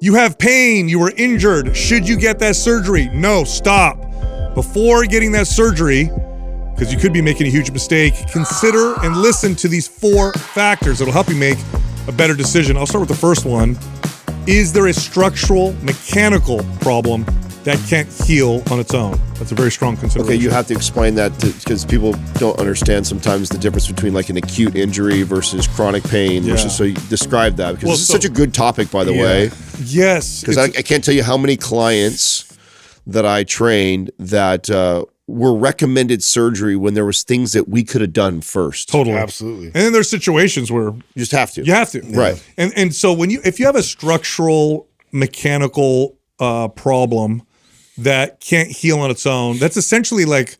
You have pain, you were injured. Should you get that surgery? No, stop. Before getting that surgery, because you could be making a huge mistake, consider and listen to these 4 factors that'll help you make a better decision. I'll start with the first one. Is there a structural, mechanical problem that can't heal on its own? That's a very strong consideration. Okay, you have to explain that because people don't understand sometimes the difference between like an acute injury versus chronic pain. Versus, so you describe that because this is such a good topic, by the way. Yes. Because I can't tell you how many clients that I trained that were recommended surgery when there was things that we could have done first. Totally. Absolutely. And then there's situations where you just have to. You have to. Right. And so if you have a structural, mechanical problem that can't heal on its own, that's essentially like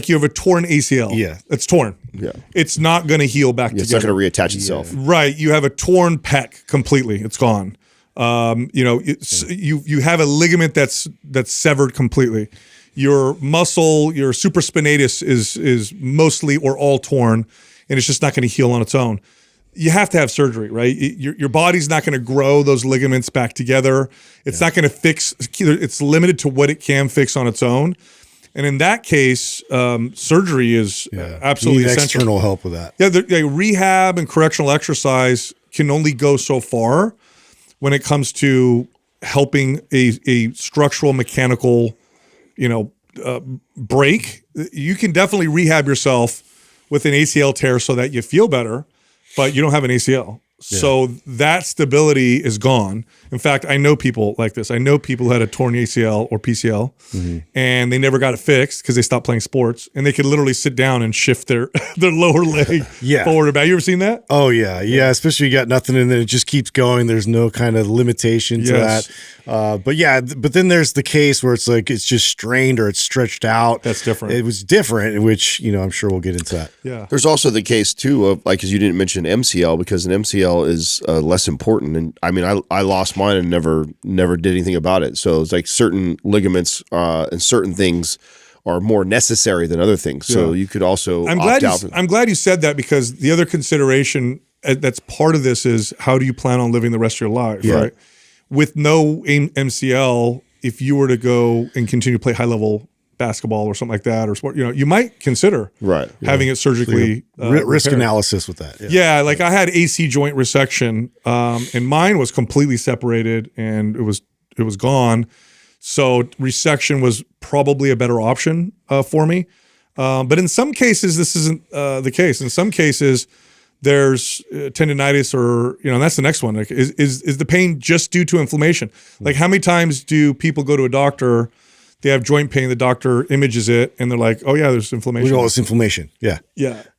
you have a torn ACL. Yeah. It's torn. Yeah. It's not going to heal back together. It's not going to reattach itself. Right. You have a torn pec completely. It's gone. You have a ligament that's severed completely. Your muscle, your supraspinatus is mostly or all torn, and it's just not going to heal on its own. You have to have surgery, right? Your body's not going to grow those ligaments back together. It's not going to fix. It's limited to what it can fix on its own. And in that case, surgery is absolutely essential. External help with that. Yeah, rehab and correctional exercise can only go so far when it comes to helping a structural, mechanical, break. You can definitely rehab yourself with an ACL tear so that you feel better, but you don't have an ACL. So that stability is gone. In fact, I know people like this. I know people who had a torn ACL or PCL, and they never got it fixed because they stopped playing sports, and they could literally sit down and shift their lower leg forward or back. You ever seen that? Oh, yeah. Yeah, especially you got nothing in there. It just keeps going. There's no kind of limitation to that. But then there's the case where it's like it's just strained or it's stretched out. That's different. It was different, which, I'm sure we'll get into that. Yeah. There's also the case, too, of like, because you didn't mention MCL, because an MCL is less important. And I mean, I lost mine and never did anything about it. So it's like certain ligaments and certain things are more necessary than other things. So you could also I'm glad you said that, because the other consideration that's part of this is how do you plan on living the rest of your life, right? With no MCL, if you were to go and continue to play high level basketball or something like that, or sport, you might consider having it surgically. Risk analysis with that. Yeah, like I had AC joint resection, and mine was completely separated and it was gone. So resection was probably a better option for me. But in some cases, this isn't the case. In some cases, there's tendinitis, or and that's the next one. Like, is the pain just due to inflammation? Like, how many times do people go to a doctor? They have joint pain, the doctor images it, and they're like, oh, yeah, there's inflammation. We know it's inflammation, yeah.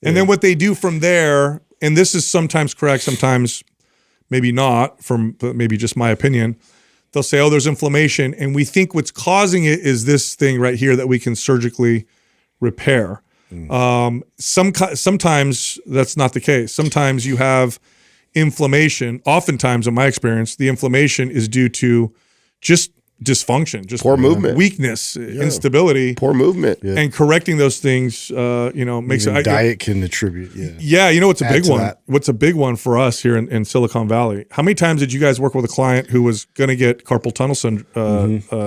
And then what they do from there, and this is sometimes correct, sometimes maybe not, from maybe just my opinion, they'll say, oh, there's inflammation, and we think what's causing it is this thing right here that we can surgically repair. Sometimes that's not the case. Sometimes you have inflammation. Oftentimes, in my experience, the inflammation is due to just dysfunction, just poor movement, weakness, instability, poor movement, and correcting those things. Makes it. Diet can attribute. What's a big one? What's a big one for us here in Silicon Valley? How many times did you guys work with a client who was going to get carpal tunnel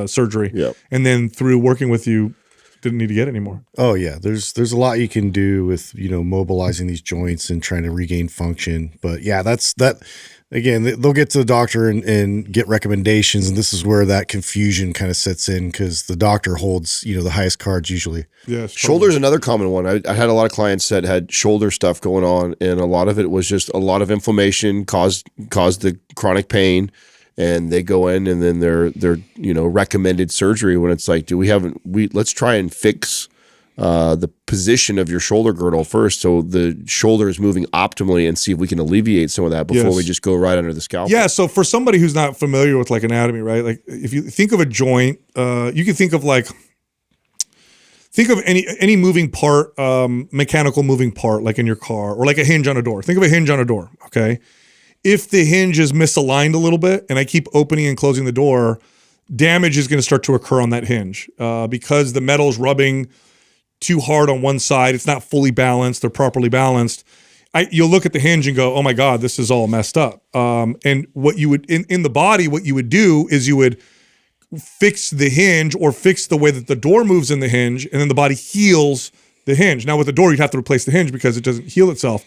surgery, and then through working with you, didn't need to get anymore? Oh yeah, there's a lot you can do with mobilizing these joints and trying to regain function. But yeah, that's that. Again, they'll get to the doctor and get recommendations, and this is where that confusion kind of sets in, because the doctor holds the highest cards usually. Yes, shoulder is another common one. I had a lot of clients that had shoulder stuff going on, and a lot of it was just a lot of inflammation caused the chronic pain, and they go in and then they're recommended surgery when it's like, let's try and fix the position of your shoulder girdle first, so the shoulder is moving optimally, and see if we can alleviate some of that before we just go right under the scalpel. Yeah, so for somebody who's not familiar with like anatomy, right? Like if you think of a joint, you can think of any moving part, mechanical moving part, like in your car, or like a hinge on a door. Think of a hinge on a door, okay? If the hinge is misaligned a little bit, and I keep opening and closing the door, damage is going to start to occur on that hinge because the metal is rubbing too hard on one side. It's not fully balanced or properly balanced. you'll look at the hinge and go, oh my God, this is all messed up. And what you would, in the body, what you would do is you would fix the hinge or fix the way that the door moves in the hinge, and then the body heals the hinge. Now with the door, you'd have to replace the hinge because it doesn't heal itself.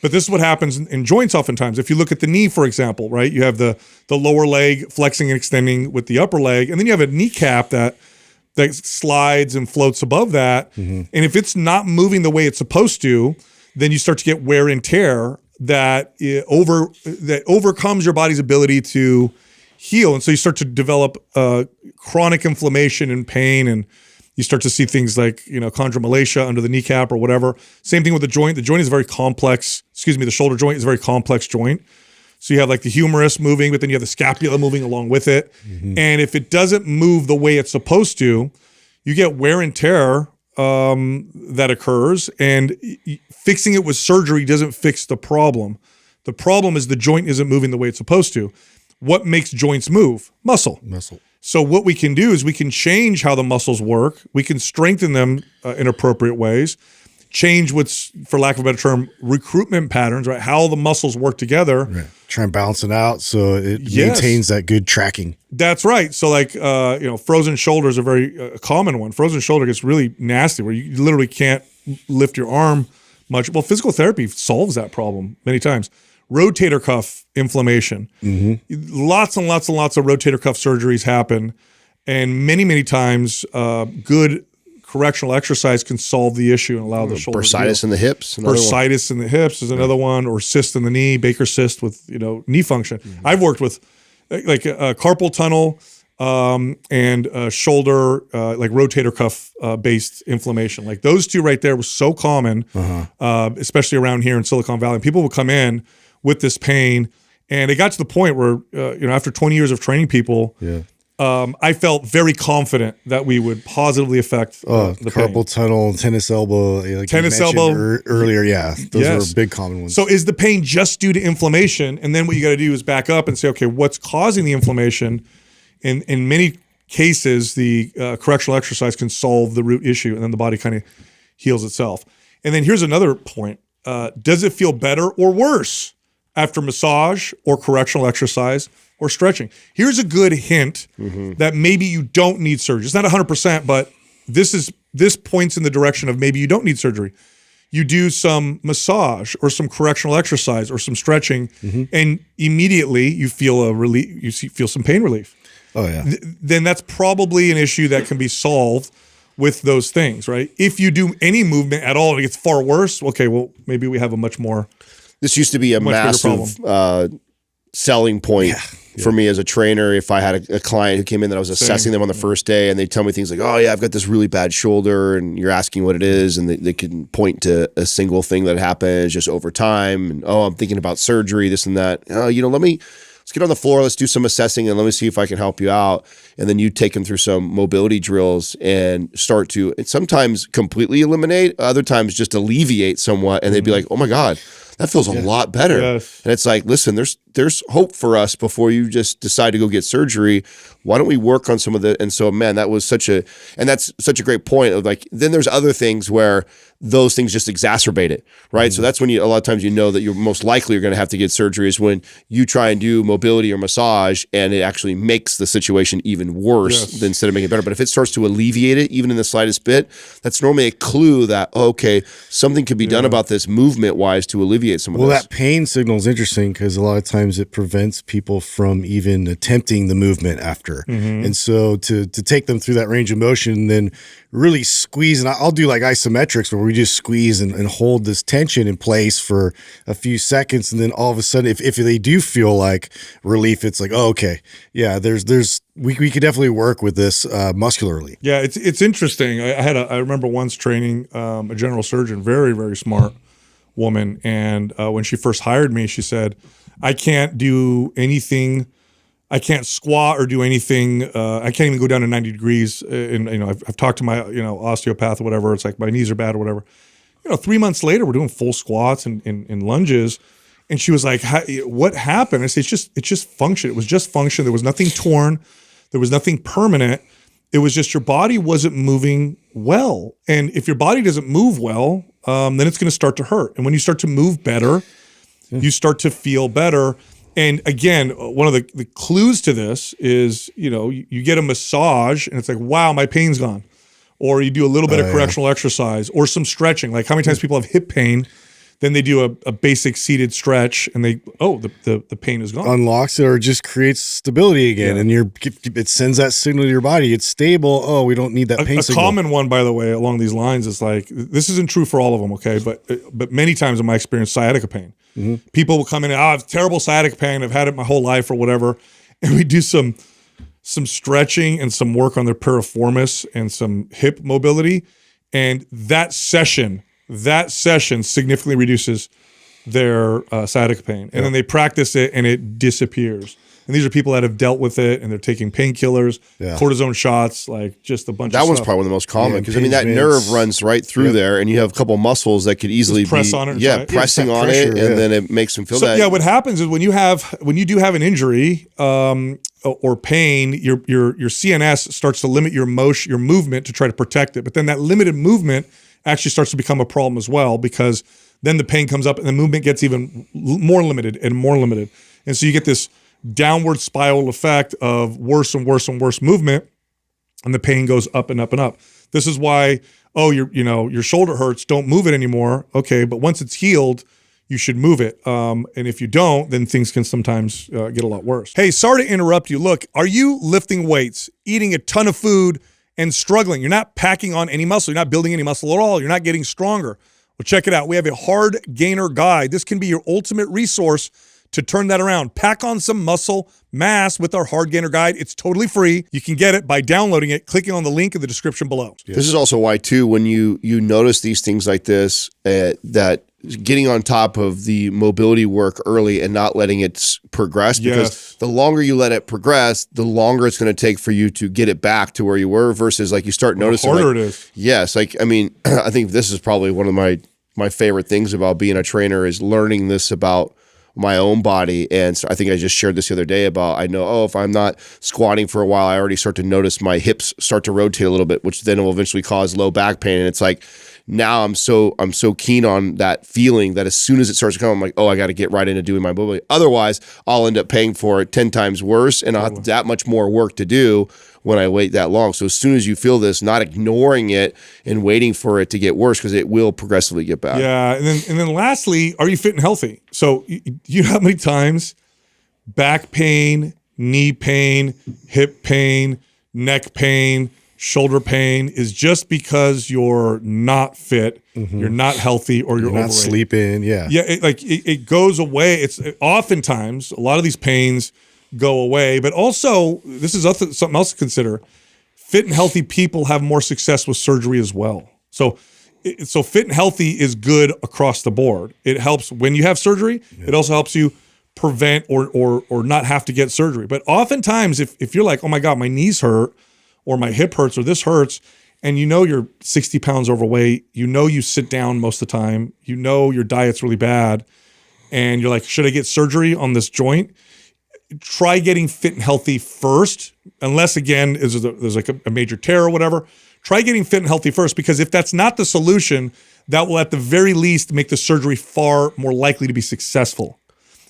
But this is what happens in joints oftentimes. If you look at the knee, for example, right? You have the lower leg flexing and extending with the upper leg, and then you have a kneecap that slides and floats above that. And if it's not moving the way it's supposed to, then you start to get wear and tear that overcomes your body's ability to heal. And so you start to develop chronic inflammation and pain, and you start to see things like, chondromalacia under the kneecap or whatever. Same thing with the joint. The joint is very complex. The shoulder joint is a very complex joint. So you have like the humerus moving, but then you have the scapula moving along with it. And if it doesn't move the way it's supposed to, you get wear and tear that occurs, and fixing it with surgery doesn't fix the problem. The problem is the joint isn't moving the way it's supposed to. What makes joints move? Muscle. So what we can do is we can change how the muscles work. We can strengthen them in appropriate ways, change what's, for lack of a better term, recruitment patterns, right? How the muscles work together. Right. Try and balance it out so it maintains that good tracking. That's right. So like, frozen shoulders are very common one. Frozen shoulder gets really nasty where you literally can't lift your arm much. Well, physical therapy solves that problem many times. Rotator cuff inflammation. Lots and lots and lots of rotator cuff surgeries happen. And many, many times, good correctional exercise can solve the issue and allow the shoulder bursitis in the hips. Bursitis in the hips is another one, or cyst in the knee, Baker cyst with knee function. I've worked with like a carpal tunnel and shoulder like rotator cuff based inflammation. Like those two right there was so common, especially around here in Silicon Valley. And people would come in with this pain, and it got to the point where after 20 years of training people. I felt very confident that we would positively affect the carpal pain. tunnel, tennis elbow, like tennis elbow earlier. Yeah, those are big common ones. So is the pain just due to inflammation? And then what you got to do is back up and say, okay, what's causing the inflammation? In many cases, the correctional exercise can solve the root issue, and then the body kind of heals itself. And then here's another point: does it feel better or worse after massage or correctional exercise or stretching? Here's a good hint that maybe you don't need surgery. It's not 100%, but this points in the direction of maybe you don't need surgery. You do some massage or some correctional exercise or some stretching, and immediately you feel a relief. You feel some pain relief. Oh yeah. Then that's probably an issue that can be solved with those things, right? If you do any movement at all and it gets far worse, okay, well maybe we have a much more. This used to be a massive selling point for me as a trainer. If I had a client who came in that I was assessing them on the first day, and they tell me things like, oh yeah, I've got this really bad shoulder, and you're asking what it is, and they can point to a single thing that happens just over time, and I'm thinking about surgery, this and that. Let's get on the floor, let's do some assessing, and let me see if I can help you out. And then you take them through some mobility drills and start to sometimes completely eliminate, other times just alleviate somewhat, and they'd be like, oh my God, that feels a lot better. Yes. And it's like, listen, there's hope for us before you just decide to go get surgery. Why don't we work on some of the, and so, man, that's such a great point of like, then there's other things where those things just exacerbate it, right? So that's when a lot of times that you're most likely are going to have to get surgery is when you try and do mobility or massage and it actually makes the situation even worse instead of making it better. But if it starts to alleviate it, even in the slightest bit, that's normally a clue that, okay, something could be done about this movement-wise to alleviate some of this. Well, that pain signal is interesting because a lot of times it prevents people from even attempting the movement after. And so to take them through that range of motion, then really squeeze, and I'll do like isometrics where we just squeeze and hold this tension in place for a few seconds, and then all of a sudden, if they do feel like relief, it's like, oh, okay, yeah, we could definitely work with this muscularly. Yeah, it's interesting. I remember once training a general surgeon, very, very smart woman, and when she first hired me, she said, I can't do anything. I can't squat or do anything. I can't even go down to 90 degrees. And I've talked to my osteopath or whatever. It's like my knees are bad or whatever. 3 months later, we're doing full squats and lunges, and she was like, "What happened?" I said, "It's just function. It was just function. There was nothing torn. There was nothing permanent." It was just your body wasn't moving well. And if your body doesn't move well, then it's going to start to hurt. And when you start to move better, you start to feel better. And again, one of the clues to this is, you get a massage and it's like, wow, my pain's gone. Or you do a little bit of correctional exercise or some stretching. Like how many times people have hip pain, then they do a basic seated stretch and the pain is gone. Unlocks it or just creates stability again. And it sends that signal to your body. It's stable. Oh, we don't need that pain signal. A common one, by the way, along these lines is like, this isn't true for all of them, okay? But many times in my experience, sciatica pain. People will come in and, I have terrible sciatica pain. I've had it my whole life or whatever. And we do some stretching and some work on their piriformis and some hip mobility. And that session significantly reduces their sciatica pain. And then they practice it and it disappears. And these are people that have dealt with it and they're taking painkillers, cortisone shots, like just a bunch of stuff. That one's probably one of the most common because that nerve runs right through there and you have a couple of muscles that could easily press on it. Pressing on it and then it makes them feel that. Yeah, what happens is when you do have an injury or pain, your CNS starts to limit your movement to try to protect it. But then that limited movement actually starts to become a problem as well because then the pain comes up and the movement gets even more limited and more limited. And so you get this downward spiral effect of worse and worse and worse movement, and the pain goes up and up and up. This is why, your shoulder hurts, don't move it anymore. Okay, but once it's healed, you should move it. And if you don't, then things can sometimes get a lot worse. Hey, sorry to interrupt you. Look, are you lifting weights, eating a ton of food, and struggling? You're not packing on any muscle. You're not building any muscle at all. You're not getting stronger. Well, check it out. We have a hard gainer guide. This can be your ultimate resource to turn that around. Pack on some muscle mass with our hard gainer guide. It's totally free. You can get it by downloading it, clicking on the link in the description below. This is also why too, when you notice these things like this, that getting on top of the mobility work early and not letting it progress, because the longer you let it progress, the longer it's going to take for you to get it back to where you were versus like you start noticing. The harder it is. Yes. Like, I mean, I think this is probably one of my favorite things about being a trainer is learning this about my own body. And so I think I just shared this the other day about, I know, if I'm not squatting for a while, I already start to notice my hips start to rotate a little bit, which then will eventually cause low back pain. And it's like, now I'm so keen on that feeling that as soon as it starts to come, I'm like, I got to get right into doing my mobility. Otherwise, I'll end up paying for it 10 times worse and I'll have that much more work to do when I wait that long. So as soon as you feel this, not ignoring it and waiting for it to get worse because it will progressively get back. Yeah, and then lastly, are you fit and healthy? So you know how many times back pain, knee pain, hip pain, neck pain, shoulder pain is just because you're not fit, you're not healthy, or you're not overweight. sleeping. Yeah, it goes away. It's oftentimes a lot of these pains go away, but also this is something else to consider. Fit and healthy people have more success with surgery as well. So fit and healthy is good across the board. It helps when you have surgery. It also helps you prevent or not have to get surgery. But oftentimes, if you're like, oh my God, my knees hurt, or my hip hurts, or this hurts, and you're 60 pounds overweight, you sit down most of the time, your diet's really bad, and you're like, should I get surgery on this joint? Try getting fit and healthy first, unless again, there's like a major tear or whatever. Try getting fit and healthy first, because if that's not the solution, that will at the very least make the surgery far more likely to be successful.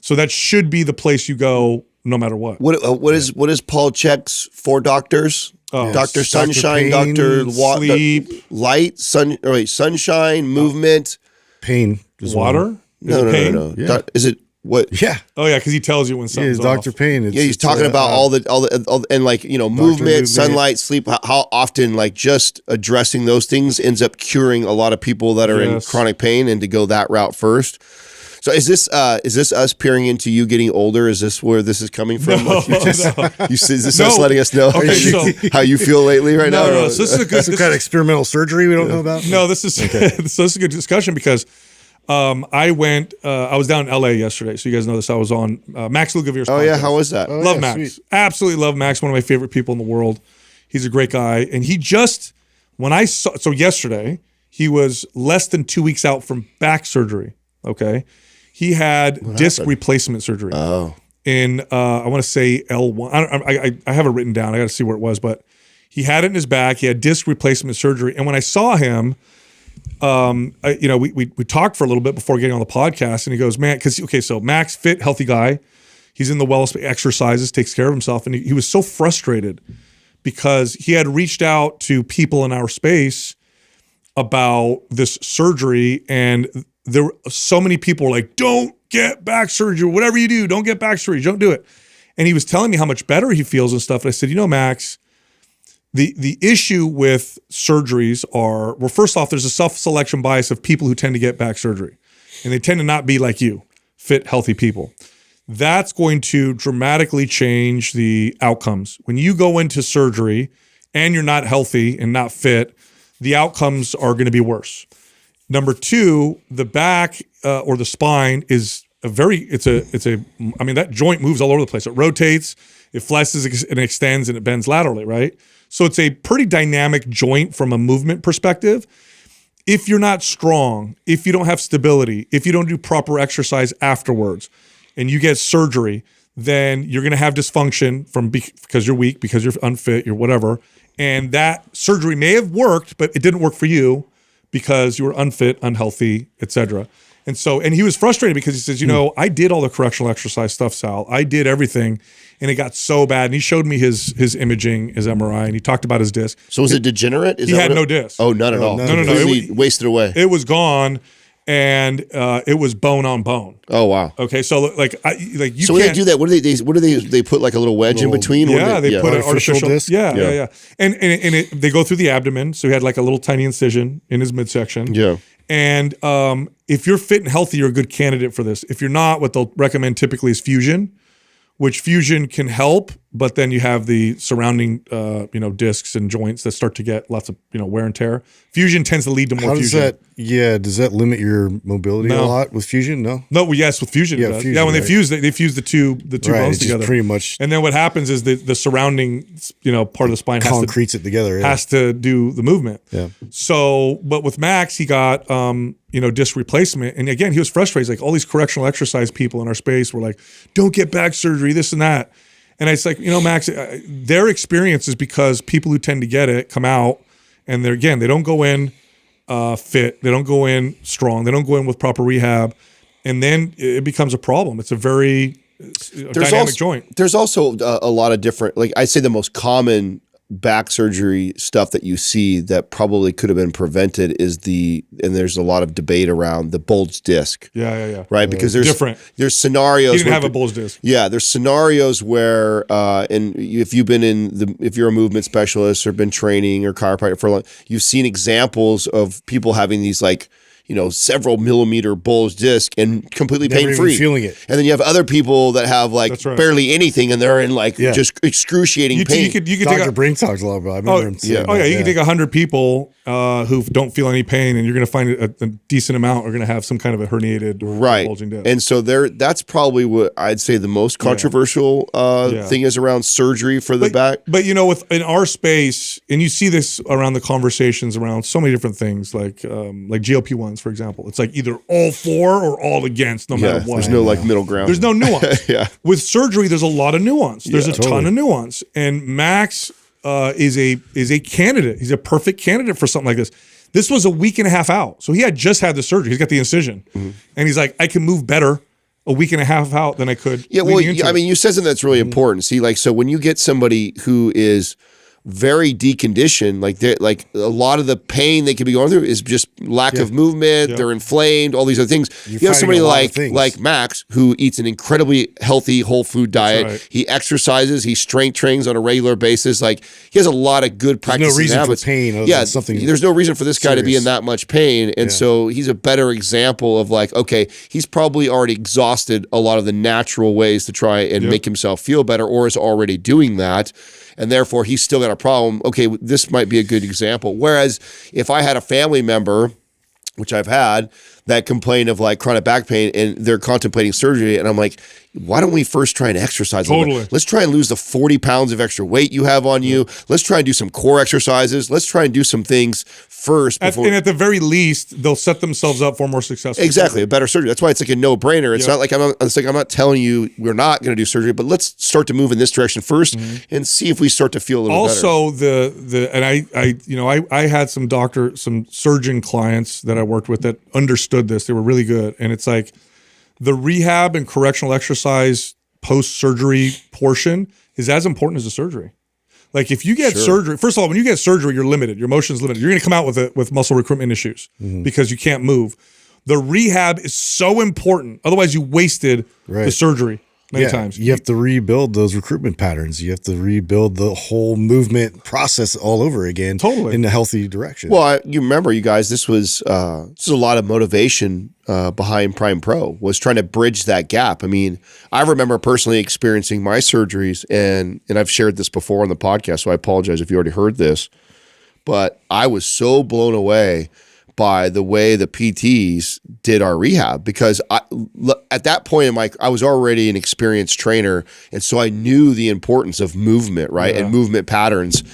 So that should be the place you go no matter what. What is Paul Chek's 4 doctors? Dr. Sunshine, Pain, Dr. Sleep, Light, sunshine, movement, pain, water. No. Yeah. Is it what? Yeah. Oh yeah, because he tells you when something's off. Dr. Pain. He's talking about all the and like movement, sunlight, sleep. How often like just addressing those things ends up curing a lot of people that are in chronic pain, and to go that route first. So is this us peering into you getting older? Is this where this is coming from? No, is this us letting us know how you feel lately right now? No. So this is a good kind of experimental surgery we don't know about. No, this is so this is a good discussion because I was down in LA yesterday, so you guys know this. I was on Max Lugavere's podcast. Oh yeah, how was that? Love Max, sweet. Absolutely love Max. One of my favorite people in the world. He's a great guy, and he just yesterday he was less than 2 weeks out from back surgery. Okay. He had disc replacement surgery. Oh. In I want to say L1. I have it written down. I got to see where it was, but He had it in his back. He had disc replacement surgery. And when I saw him, we talked for a little bit before getting on the podcast, and he goes, man, so Max, fit, healthy guy. He's in the well, exercises, takes care of himself. And he was so frustrated because he had reached out to people in our space about this surgery, and there were so many people were like, don't get back surgery, whatever you do, don't get back surgery, don't do it. And he was telling me how much better he feels and stuff. And I said, Max, the issue with surgeries are, well, first off, there's a self-selection bias of people who tend to get back surgery, and they tend to not be like you, fit, healthy people. That's going to dramatically change the outcomes. When you go into surgery and you're not healthy and not fit, the outcomes are going to be worse. Number two, the back or the spine is that joint moves all over the place. It rotates, it flexes and extends, and it bends laterally, right? So it's a pretty dynamic joint from a movement perspective. If you're not strong, if you don't have stability, if you don't do proper exercise afterwards, and you get surgery, then you're going to have dysfunction because you're weak, because you're unfit, you're whatever. And that surgery may have worked, but it didn't work for you because you were unfit, unhealthy, etc. And he was frustrated because he says, I did all the correctional exercise stuff, Sal. I did everything, and it got so bad. And he showed me his imaging, his MRI, and he talked about his disc. So was it degenerate? He had no disc. Oh, none at all. No. It wasted away. It was gone, and it was bone on bone. Oh wow. Okay, so So when they do that, what do they put like a little wedge in between? Yeah, they put an artificial disc. Yeah. And they go through the abdomen, so he had like a little tiny incision in his midsection. Yeah. And if you're fit and healthy, you're a good candidate for this. If you're not, what they'll recommend typically is fusion, which fusion can help, but then you have the surrounding, discs and joints that start to get lots of, wear and tear. Fusion tends to lead to more fusion. Does that limit your mobility a lot with fusion? No? No, well, yes, with fusion. Yeah, fusion, when they fuse the two bones together. Pretty much. And then what happens is the surrounding, part of the spine concretes it together. Yeah. Has to do the movement. Yeah. So, but with Max, he got, disc replacement. And again, he was frustrated. He's like, all these correctional exercise people in our space were like, don't get back surgery, this and that. And it's like, Max, their experience is because people who tend to get it come out and they don't go in fit, they don't go in strong, they don't go in with proper rehab, and then it becomes a problem. It's a very dynamic joint. There's also a lot of different, like I'd say the most common back surgery stuff that you see that probably could have been prevented is and there's a lot of debate around the bulge disc. Yeah. Right? Because there's scenarios. He didn't have a bulge disc. Yeah, there's scenarios where, and if you've been if you're a movement specialist or been training or chiropractor for a long, you've seen examples of people having these like, several millimeter bulge disc and completely pain-free. Feeling it. And then you have other people that have like barely anything and they're in like just excruciating pain. You could Dr. Brink talks a lot about it. I remember him saying that. You can take 100 people who don't feel any pain, and you're going to find a decent amount are going to have some kind of a herniated or bulging disc. And so that's probably what I'd say the most controversial thing is around surgery for the back. But in our space, and you see this around the conversations around so many different things, like GLP-1s, for example. It's like either all for or all against, no matter what. There's no like middle ground. There's no nuance. With surgery, there's a lot of nuance. There's a ton of nuance. And Max is a candidate. He's a perfect candidate for something like this. This was a week and a half out. So he had just had the surgery. He's got the incision. Mm-hmm. And he's like, I can move better a week and a half out than I could. Yeah, well, you said something that's really important. See, like, so when you get somebody who is very deconditioned, like a lot of the pain they could be going through is just lack of movement. They're inflamed, all these other things. You have somebody like Max who eats an incredibly healthy whole food diet. Right. He exercises, he strength trains on a regular basis. Like he has a lot of good practices. There's no reason habits. for pain. There's no reason for this guy to be in that much pain. And so he's a better example of like, okay, he's probably already exhausted a lot of the natural ways to try and make himself feel better, or is already doing that. And therefore, he's still got a problem. Okay, this might be a good example. Whereas if I had a family member, which I've had, that complain of like chronic back pain and they're contemplating surgery. And I'm like, why don't we first try and exercise a little bit? Let's try and lose the 40 pounds of extra weight you have on you. Let's try and do some core exercises. Let's try and do some things first. Before and at the very least, they'll set themselves up for more successful exactly surgery. A better surgery. That's why it's like a no-brainer. It's not like I'm not telling you we're not going to do surgery, but let's start to move in this direction first and see if we start to feel a little better. Also, I had some surgeon clients that I worked with that understood this. They were really good, and it's like the rehab and correctional exercise post-surgery portion is as important as the surgery. Like if you get surgery, first of all, when you get surgery, you're limited. Your motion is limited. You're going to come out with muscle recruitment issues because you can't move. The rehab is so important. Otherwise, you wasted the surgery many times. You have to rebuild those recruitment patterns. You have to rebuild the whole movement process all over again, in a healthy direction. Well, you remember, you guys, this was a lot of motivation behind Prime Pro, was trying to bridge that gap. I mean, I remember personally experiencing my surgeries, and I've shared this before on the podcast, so I apologize if you already heard this, but I was so blown away by the way the PTs did our rehab, because at that point in I was already an experienced trainer, and so I knew the importance of movement, right, and movement patterns.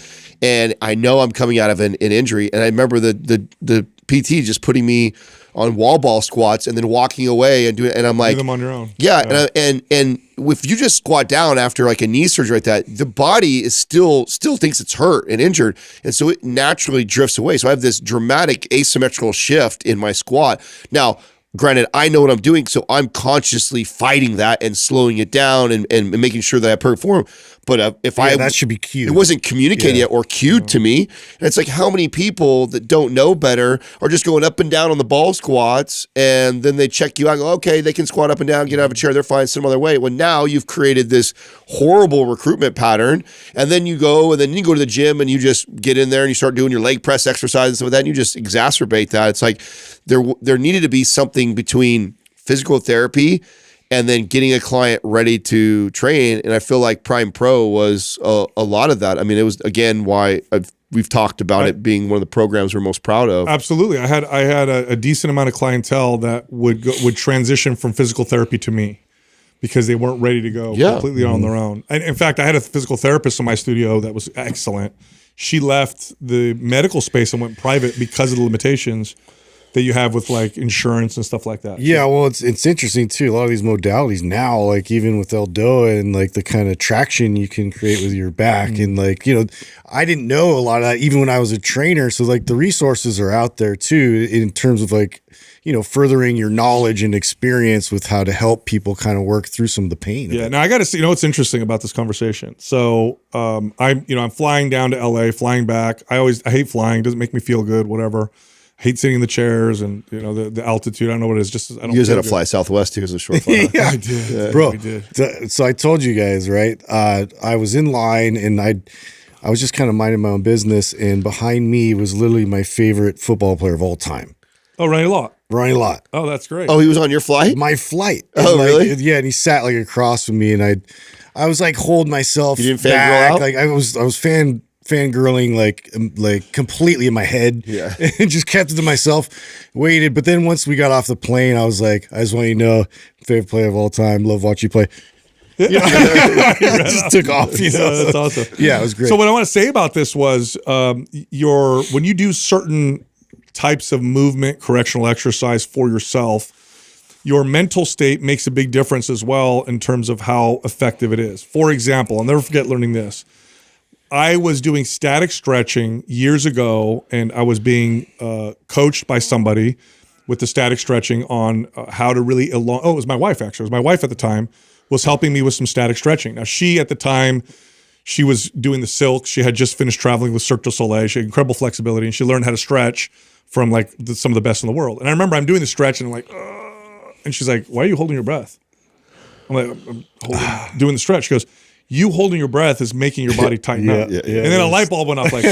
And I know I'm coming out of an injury, and I remember the PT just putting me on wall ball squats and then walking away and doing, and I'm like, do them on your own. Yeah. And if you just squat down after like a knee surgery like that, the body is still thinks it's hurt and injured. And so it naturally drifts away. So I have this dramatic asymmetrical shift in my squat. Now, granted, I know what I'm doing, so I'm consciously fighting that and slowing it down and making sure that I perform. But that should be cued. It wasn't communicated yet or cued to me. And it's like, how many people that don't know better are just going up and down on the ball squats, and then they check you out and go, okay, they can squat up and down, get out of a chair, they're fine, sit them on their way. Well, now you've created this horrible recruitment pattern, and then you go to the gym and you just get in there and you start doing your leg press exercises and stuff like that, and you just exacerbate that. It's like there needed to be something between physical therapy and then getting a client ready to train. And I feel like Prime Pro was a lot of that. I mean, it was, again, why we've talked about it being one of the programs we're most proud of. Absolutely. I had a decent amount of clientele that would transition from physical therapy to me because they weren't ready to go completely on their own. And in fact, I had a physical therapist in my studio that was excellent. She left the medical space and went private because of the limitations that you have with like insurance and stuff like that. Yeah, well, it's interesting too. A lot of these modalities now, like even with Eldoa and like the kind of traction you can create with your back, and like, I didn't know a lot of that even when I was a trainer. So like the resources are out there too in terms of like, furthering your knowledge and experience with how to help people kind of work through some of the pain. Yeah. Now I got to see. What's interesting about this conversation. So I'm flying down to LA, flying back. I hate flying. It doesn't make me feel good. Whatever. I hate sitting in the chairs and the altitude. I don't know what it is. Just I don't. You guys had to fly Southwest too as a short flight. Yeah, I did, yeah, bro. We did. So I told you guys, right? I was in line and I was just kind of minding my own business, and behind me was literally my favorite football player of all time. Oh, Ronnie Lott. Ronnie Lott. Oh, that's great. Oh, he was on your flight? My flight. Oh, really? Yeah, and he sat like across from me, and I was like holding myself you didn't back. out? Like I was fangirling like completely in my head. Yeah. And just kept it to myself, waited. But then once we got off the plane, I was like, I just want you to know, favorite player of all time, love watching you play. It just took off. That's awesome. Yeah, it was great. So what I want to say about this was when you do certain types of movement, correctional exercise for yourself, your mental state makes a big difference as well in terms of how effective it is. For example, I'll never forget learning this. I was doing static stretching years ago, and I was being coached by somebody with the static stretching on how to really it was my wife, actually. It was my wife at the time was helping me with some static stretching. Now, she, at the time, she was doing the silk. She had just finished traveling with Cirque du Soleil. She had incredible flexibility, and she learned how to stretch from like some of the best in the world. And I remember I'm doing the stretch, and I'm like, and she's like, why are you holding your breath? I'm like, I'm doing the stretch. She goes, you holding your breath is making your body tighten up. Yeah, and then a light bulb went off like,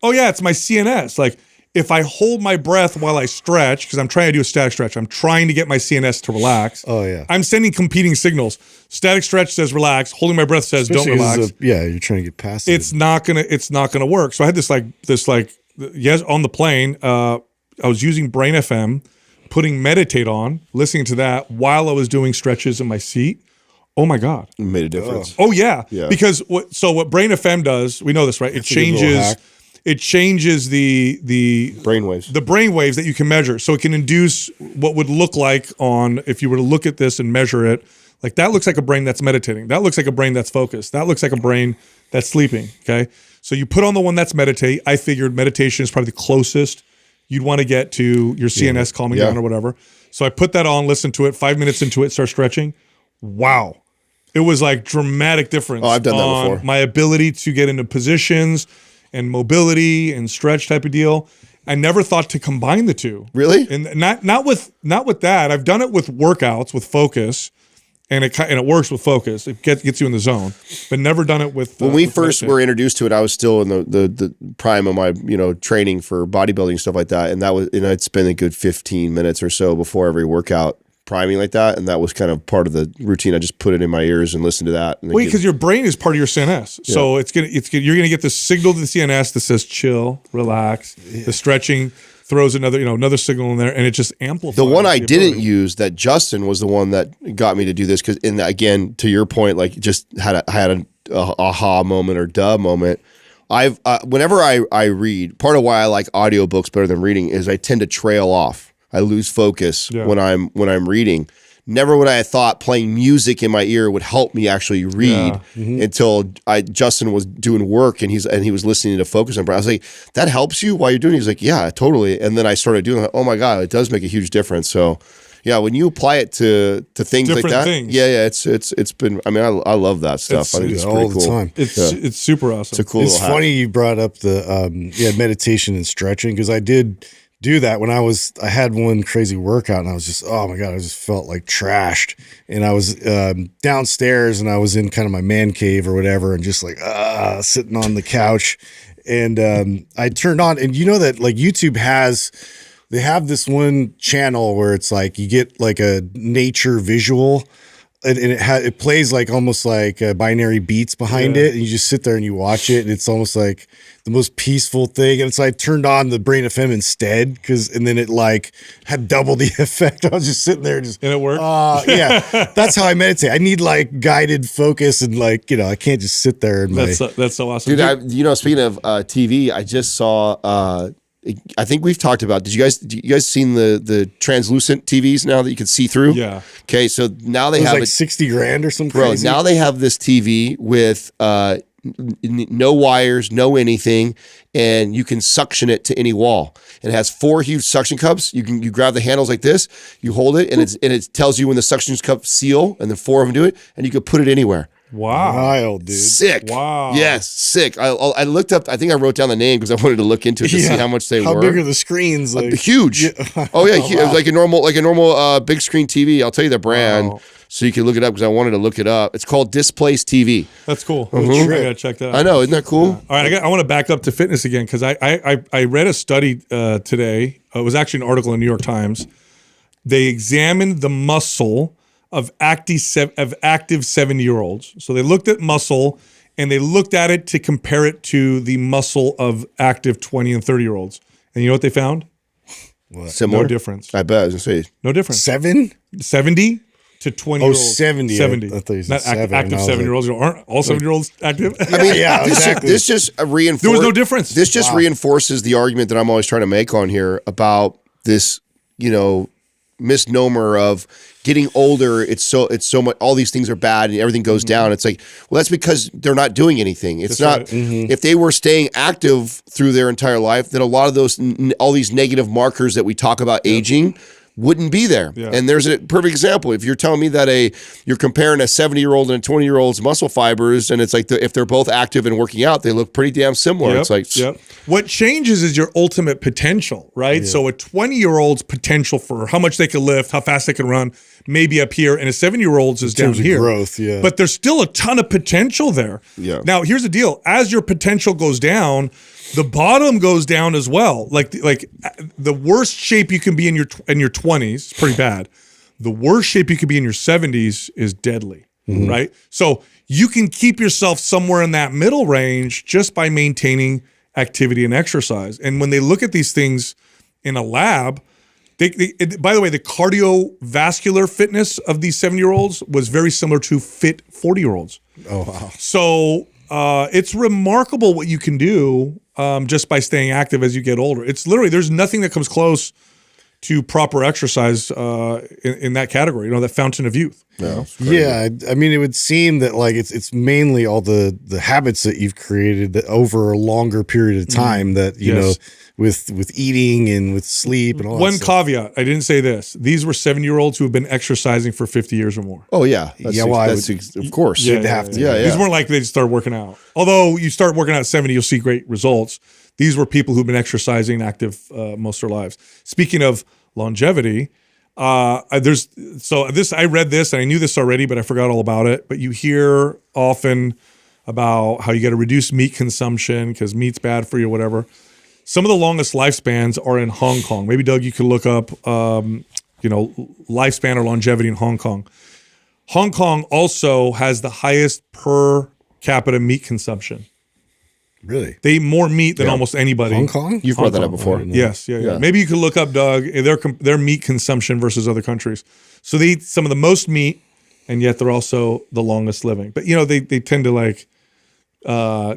oh yeah, it's my CNS. Like if I hold my breath while I stretch, because I'm trying to do a static stretch, I'm trying to get my CNS to relax. Oh yeah. I'm sending competing signals. Static stretch says relax. Holding my breath says Especially don't relax. You're trying to get past it. It's not gonna work. So I had this on the plane. I was using Brain FM, putting meditate on, listening to that while I was doing stretches in my seat. Oh my God. It made a difference. Oh yeah. Yeah. Because what Brain FM does, we know this, right? That's a good little hack. It changes the Brainwaves. the brain waves that you can measure. So it can induce what would look like on, if you were to look at this and measure it, like that looks like a brain that's meditating. That looks like a brain that's focused. That looks like a brain that's sleeping. Okay. So you put on the one that's meditate. I figured meditation is probably the closest you'd want to get to your CNS calming down or whatever. So I put that on, listened to it, 5 minutes into it, start stretching. Wow. It was like dramatic difference. Oh, I've done that before. My ability to get into positions and mobility and stretch type of deal. I never thought to combine the two. Really? And not with that. I've done it with workouts with focus, and it works with focus. It gets you in the zone, but never done it with. When we with first meditate. were introduced to it, I was still in the prime of my training for bodybuilding and stuff like that, and I'd spend a good 15 minutes or so before every workout priming like that, and that was kind of part of the routine. I just put it in my ears and listen to that. And because your brain is part of your CNS, so you're gonna get the signal to the CNS that says chill, relax. The stretching throws another signal in there, and it just amplifies. The one I didn't ability. use, that Justin was the one that got me to do this, because, and again, to your point, like just had an aha moment or duh moment. I've whenever I read, part of why I like audiobooks better than reading is I tend to trail off. I lose focus when I'm reading. Never would I have thought playing music in my ear would help me actually read until Justin was doing work and he was listening to focus on. I was like, that helps you while you're doing it? He's like, yeah, totally. And then I started doing it. Oh my God, it does make a huge difference. So yeah, when you apply it to things Different like that, things. yeah, it's been. I mean, I love that stuff. I think it's all pretty the cool. time. It's super awesome. It's a cool. It's little hack. funny you brought up the meditation and stretching, because I did do that when I had one crazy workout and I was just, oh my God, I just felt like trashed. And I was downstairs and I was in kind of my man cave or whatever, and just like sitting on the couch. And I turned on, and you know that like YouTube they have this one channel where it's like you get like a nature visual, and it plays like almost like binary beats behind it, and you just sit there and you watch it, and it's almost like the most peaceful thing. And so I turned on the Brain FM instead, and then it like had double the effect. I was just sitting there, and it worked. Yeah, that's how I meditate. I need like guided focus, and like I can't just sit there and That's so awesome, Dude, speaking of TV, I just saw. I think we've talked about. You guys seen the translucent TVs now that you can see through? Yeah. Okay, so now they have like $60,000 or something. Bro, crazy. now they have this TV with no wires, no anything, and you can suction it to any wall. And it has 4 huge suction cups. You grab the handles like this, you hold it, and it tells you when the suction cups seal, and then 4 of them do it, and you can put it anywhere. Wow. Wild, dude. Sick. Wow. Yes, sick. I looked up, I think I wrote down the name because I wanted to look into it to see how much they were. How big are the screens? Like, huge. Oh yeah, huge. It was like a normal big screen TV. I'll tell you the brand so you can look it up, because I wanted to look it up. It's called Displace TV. That's cool. I gotta check that out. I know, isn't that cool? All right, I want to back up to fitness again, because I read a study today. It was actually an article in New York Times. They examined the muscle of active 70-year-olds. So they looked at muscle, and they looked at it to compare it to the muscle of active 20 and 30-year-olds. And you know what they found? What? Similar? No difference. I bet. I was going to say. No difference. 7? 70 to 20-year-olds. 70. 70. I thought you said Not 7. active 7-year-olds. Aren't all 7-year-olds active? I mean, Yeah, exactly. This just reinforces. There was no difference. This just reinforces the argument that I'm always trying to make on here about this, misnomer of getting older. It's so much. All these things are bad, and everything goes down. It's like, well, that's because they're not doing anything. It's That's not. right. If they were staying active through their entire life, then a lot of those, all these negative markers that we talk about aging, wouldn't be there. Yeah. And there's a perfect example. If you're telling me that you're comparing a 70-year-old and a 20-year-old's muscle fibers, and it's like if they're both active and working out, they look pretty damn similar. It's like, what changes is your ultimate potential, right? Yeah. So a 20-year-old's potential for how much they can lift, how fast they can run, may be up here, and a 7-year-old's is down terms of here. growth, yeah. But there's still a ton of potential there. Yeah. Now, here's the deal. As your potential goes down, the bottom goes down as well. Like the worst shape you can be in your 20s is pretty bad. The worst shape you can be in your 70s is deadly, right? So you can keep yourself somewhere in that middle range just by maintaining activity and exercise. And when they look at these things in a lab, By the way, the cardiovascular fitness of these 70-year-olds was very similar to fit 40-year-olds. Oh, wow. So it's remarkable what you can do just by staying active as you get older. It's literally, there's nothing that comes close to proper exercise in that category, that fountain of youth. Yeah, I mean, it would seem that like it's mainly all the habits that you've created that over a longer period of time that you know with eating and with sleep and all. One that stuff. caveat: I didn't say this. These were 70-year-olds who have been exercising for 50 years or more. Oh yeah, of course Yeah. These weren't like they just started working out. Although you start working out at 70, you'll see great results. These were people who've been exercising active most of their lives. Speaking of longevity, I read this and I knew this already, but I forgot all about it. But you hear often about how you got to reduce meat consumption because meat's bad for you or whatever. Some of the longest lifespans are in Hong Kong. Maybe Doug, you could look up, lifespan or longevity in Hong Kong. Hong Kong also has the highest per capita meat consumption. Really? They eat more meat than almost anybody. Hong Kong? You've brought that up before. Yes, yeah. Maybe you could look up, Doug, their meat consumption versus other countries. So they eat some of the most meat, and yet they're also the longest living. But they tend to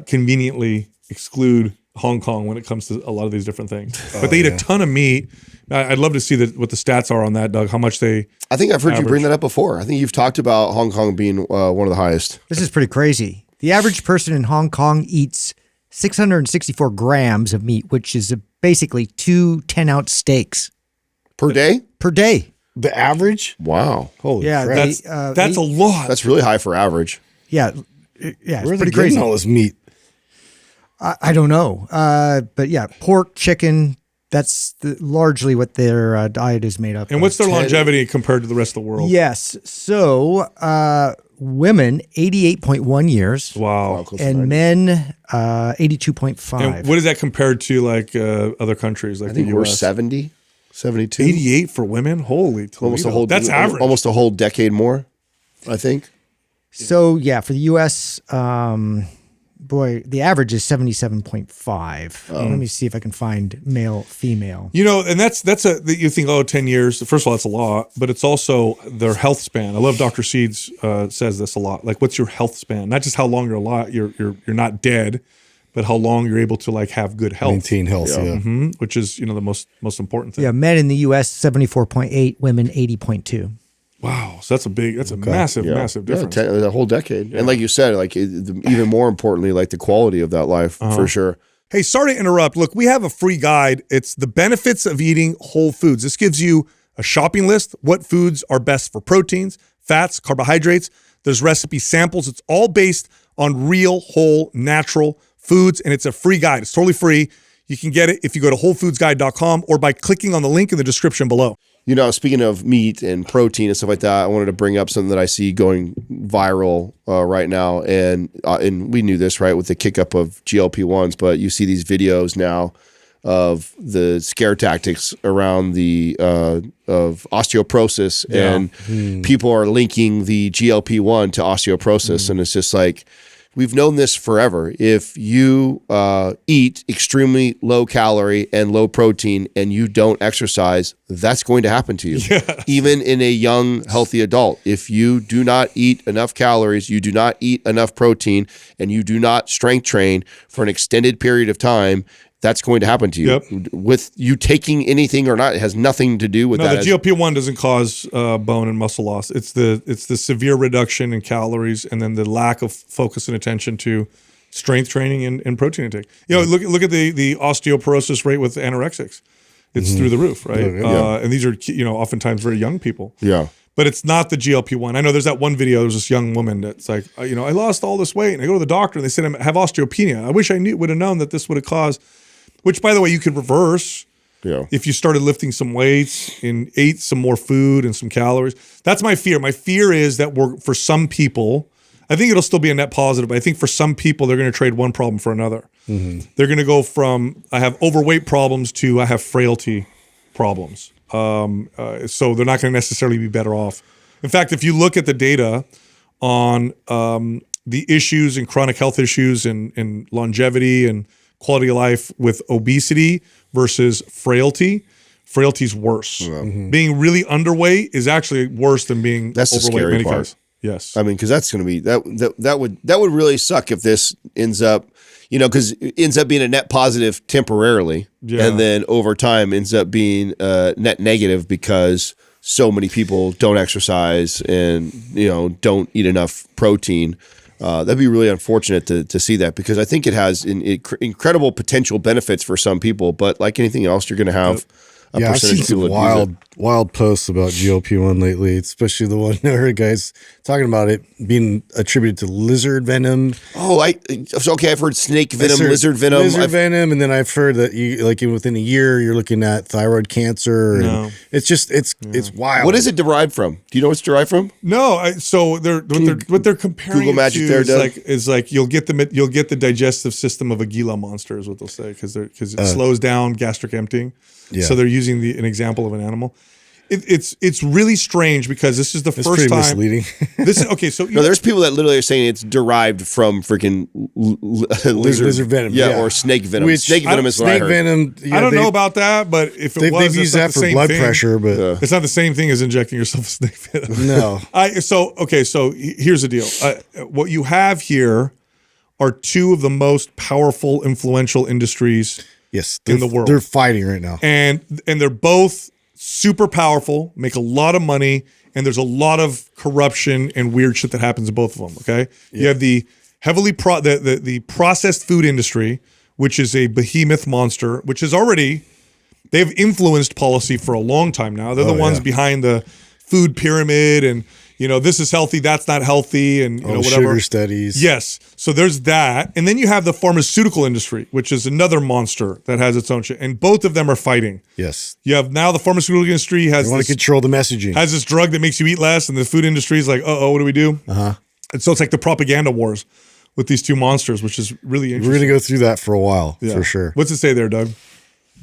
conveniently exclude Hong Kong when it comes to a lot of these different things. But they eat a ton of meat. I'd love to see what the stats are on that, Doug. How much they? I think I've heard you bring that up before. I think you've talked about Hong Kong being one of the highest. This is pretty crazy. The average person in Hong Kong eats 664 grams of meat, which is basically 2 10-ounce steaks Per day? per day. The average? Wow. Holy Yeah, crap. That's a lot. That's really high for average. Yeah, it's Where's pretty they getting crazy. all this meat? I don't know, but yeah, pork, chicken. That's largely what their diet is made up. And what's their longevity compared to the rest of the world? Yes, so women 88.1 years. Wow. And men 82.5. And what is that compared to other countries like I think the we're US? 70, 72. 88 for women? Holy Toledo. That's average. Almost a whole decade more, I think. So yeah, for the U.S., the average is 77.5. Let me see if I can find male, female. And you think, 10 years. First of all, that's a lot, but it's also their health span. I love Dr. Seeds says this a lot. Like, what's your health span? Not just how long you're alive, you're not dead, but how long you're able to have good health. Maintain health, yeah. Which is, the most important thing. Yeah, men in the U.S. 74.8, women 80.2. Wow. So that's a massive difference. A whole decade. And like you said, even more importantly, the quality of that life for sure. Hey, sorry to interrupt. Look, we have a free guide. It's the benefits of eating whole foods. This gives you a shopping list, what foods are best for proteins, fats, carbohydrates. There's recipe samples. It's all based on real, whole, natural foods, and it's a free guide. It's totally free. You can get it if you go to wholefoodsguide.com or by clicking on the link in the description below. Speaking of meat and protein and stuff like that, I wanted to bring up something that I see going viral right now. And we knew this, right, with the kick up of GLP-1s, but you see these videos now of the scare tactics around the of osteoporosis, and people are linking the GLP-1 to osteoporosis. And it's just we've known this forever. If you eat extremely low calorie and low protein and you don't exercise, that's going to happen to you. Yes. Even in a young, healthy adult. If you do not eat enough calories, you do not eat enough protein, and you do not strength train for an extended period of time, that's going to happen to you. Yep. With you taking anything or not, it has nothing to do with that. No, the GLP-1 doesn't cause bone and muscle loss. It's the severe reduction in calories and then the lack of focus and attention to strength training and protein intake. Look at the osteoporosis rate with anorexics. It's through the roof, right? And these are oftentimes very young people. Yeah. But it's not the GLP-1. I know there's that one video. There's this young woman that's I lost all this weight, and I go to the doctor, and they said I have osteopenia. I wish I would have known that this would have caused. Which, by the way, you could reverse if you started lifting some weights and ate some more food and some calories. That's my fear. My fear is that for some people, I think it'll still be a net positive, but I think for some people, they're going to trade one problem for another. Mm-hmm. They're going to go from, I have overweight problems to I have frailty problems. So they're not going to necessarily be better off. In fact, if you look at the data on the issues and chronic health issues and longevity and quality of life with obesity versus frailty, frailty's worse. Being really underweight is actually worse than being That's the overweight. scary Many part. guys. Yes. I mean, because that's going to be that would really suck if this ends up, because it ends up being a net positive temporarily, and then over time ends up being net negative because so many people don't exercise and don't eat enough protein. That'd be really unfortunate to see that, because I think it has incredible potential benefits for some people, but like anything else, you're going to have a I've seen percentage of some people that use it. wild posts about GLP-1 lately, especially the one I heard guys talking about it being attributed to lizard venom. Oh, okay. I've heard snake venom, lizard venom, venom, and then I've heard that within a year you're looking at thyroid cancer. And it's wild. What is it derived from? Do you know what it's derived from? No, so what they're comparing Google magic to there, is Doug? like you'll get the digestive system of a Gila monster, is what they'll say, because it slows down gastric emptying. Yeah. So they're using an example of an animal. It's really strange because this is the first pretty time. misleading. This is okay. So No, there's people that literally are saying it's derived from freaking lizard venom, or snake venom. Snake venom is what I snake heard. venom. I don't know about that, but if it was, they've used that for blood pressure, but it's not the same thing as injecting yourself with snake venom. no. So here's the deal. What you have here are two of the most powerful, influential industries Yes, in the world. They're fighting right now. And they're both super powerful, make a lot of money, and there's a lot of corruption and weird shit that happens in both of them. Okay, you have the heavily the processed food industry, which is a behemoth monster, which is already they've influenced policy for a long time now. They're the ones behind the food pyramid and. This is healthy, that's not healthy, and whatever. Sugar studies. Yes. So there's that. And then you have the pharmaceutical industry, which is another monster that has its own shit. And both of them are fighting. Yes. You have now the pharmaceutical industry They want to control the messaging. has this drug that makes you eat less, and the food industry is like, what do we do? And so it's like the propaganda wars with these two monsters, which is really interesting. We're going to go through that for a while, for sure. What's it say there, Doug?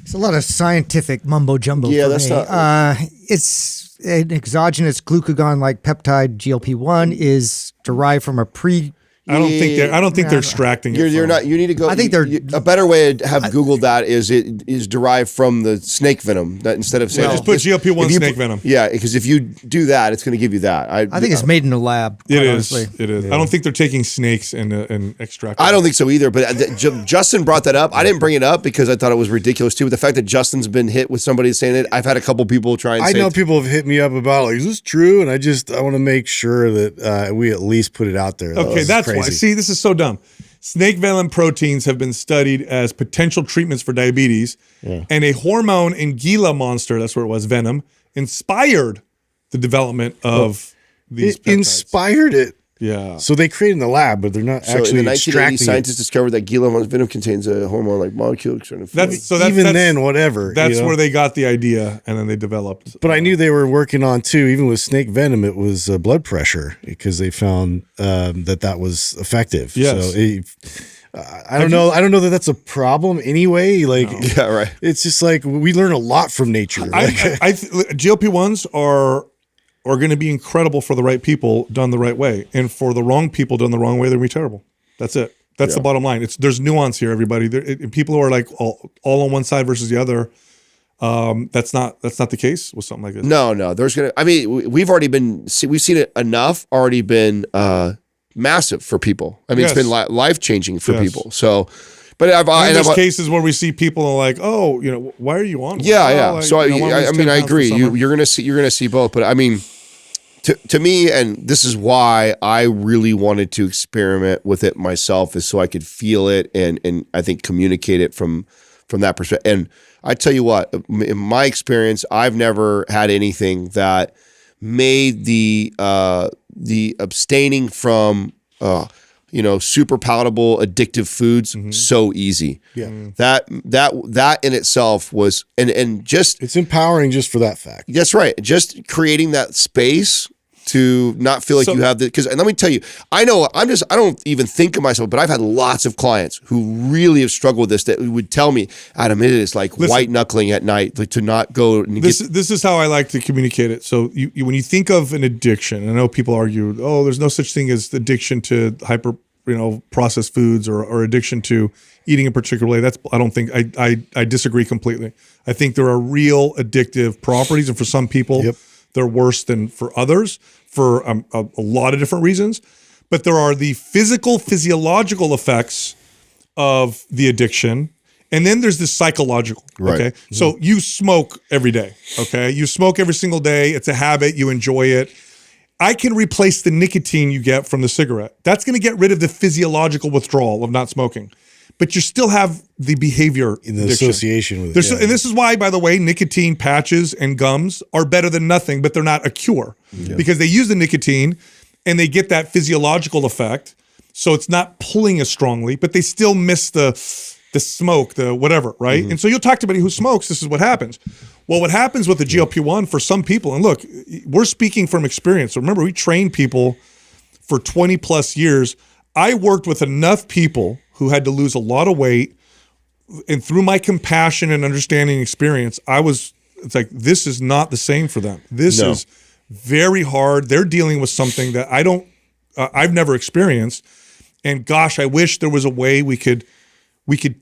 It's a lot of scientific mumbo jumbo. Yeah, for that's me. not. It's an exogenous glucagon-like peptide. GLP-1 is derived from a I don't think they're extracting it. You're not. You need to go. I think a better way to have Googled that is it is derived from the snake venom. That instead of saying just put GLP-1 snake venom. Yeah, because if you do that, it's going to give you that. I think it's made in a lab. It is. Honestly. It is. Yeah. I don't think they're taking snakes and extracting. I don't think so either. But Justin brought that up. I didn't bring it up because I thought it was ridiculous too. But the fact that Justin's been hit with somebody saying it, I've had a couple people try and say. I know people have hit me up about like, is this true? And I want to make sure that we at least put it out there. Okay, that's why. See, this is so dumb. Snake venom proteins have been studied as potential treatments for diabetes, and a hormone in Gila monster, that's where it was, venom, inspired the development of these peptides. Inspired it. Yeah. So they created in the lab, but they're not So actually in the 1980s, extracting scientists it. discovered that Gila venom contains a hormone-like molecule. Then, whatever. That's where they got the idea, and then they developed. But I knew they were working on too. Even with snake venom, it was blood pressure because they found that was effective. Yes. So I don't know. I don't know that that's a problem anyway. Like, Yeah, right. It's just like we learn a lot from nature. GLP-1s are going to be incredible for the right people done the right way, and for the wrong people done the wrong way, they're going to be terrible. That's it. That's the bottom line. There's nuance here, everybody. People who are like all on one side versus the other. That's not the case with something like this. No. We've seen it enough. Already been massive for people. I mean, Yes. it's been life changing for Yes. people. So, but there's cases where we see people are like, oh, why are you on? Yeah. So I agree. You're gonna see both. But I mean, to me, and this is why I really wanted to experiment with it myself, is so I could feel it and I think communicate it from that perspective. And I tell you what, in my experience, I've never had anything that made the abstaining from super palatable addictive foods so easy. Yeah. That in itself was and just It's empowering just for that fact. that's right. Just creating that space to not feel like you have the, because, and let me tell you, I don't even think of myself, but I've had lots of clients who really have struggled with this that would tell me, Adam, it is like white knuckling at night, like to not go and This is how I like to communicate it. So when you think of an addiction, I know people argue, oh, there's no such thing as addiction to processed foods or addiction to eating in particular way. I don't think I disagree completely. I think there are real addictive properties, and for some people, they're worse than for others for a lot of different reasons. But there are the physiological effects of the addiction. And then there's the psychological, okay? So you smoke every day, okay? You smoke every single day. It's a habit. You enjoy it. I can replace the nicotine you get from the cigarette. That's going to get rid of the physiological withdrawal of not smoking. But you still have the behavior in the addiction. association with it. And this is why, by the way, nicotine patches and gums are better than nothing, but they're not a cure because they use the nicotine and they get that physiological effect. So it's not pulling as strongly, but they still miss the smoke, the whatever, right? And so you'll talk to somebody who smokes, this is what happens. Well, what happens with the GLP-1 for some people, and look, we're speaking from experience. So remember, we trained people for 20 plus years. I worked with enough people who had to lose a lot of weight, and through my compassion and understanding experience, it's like, this is not the same for them. This is very hard. They're dealing with something that I've never experienced. And gosh, I wish there was a way we could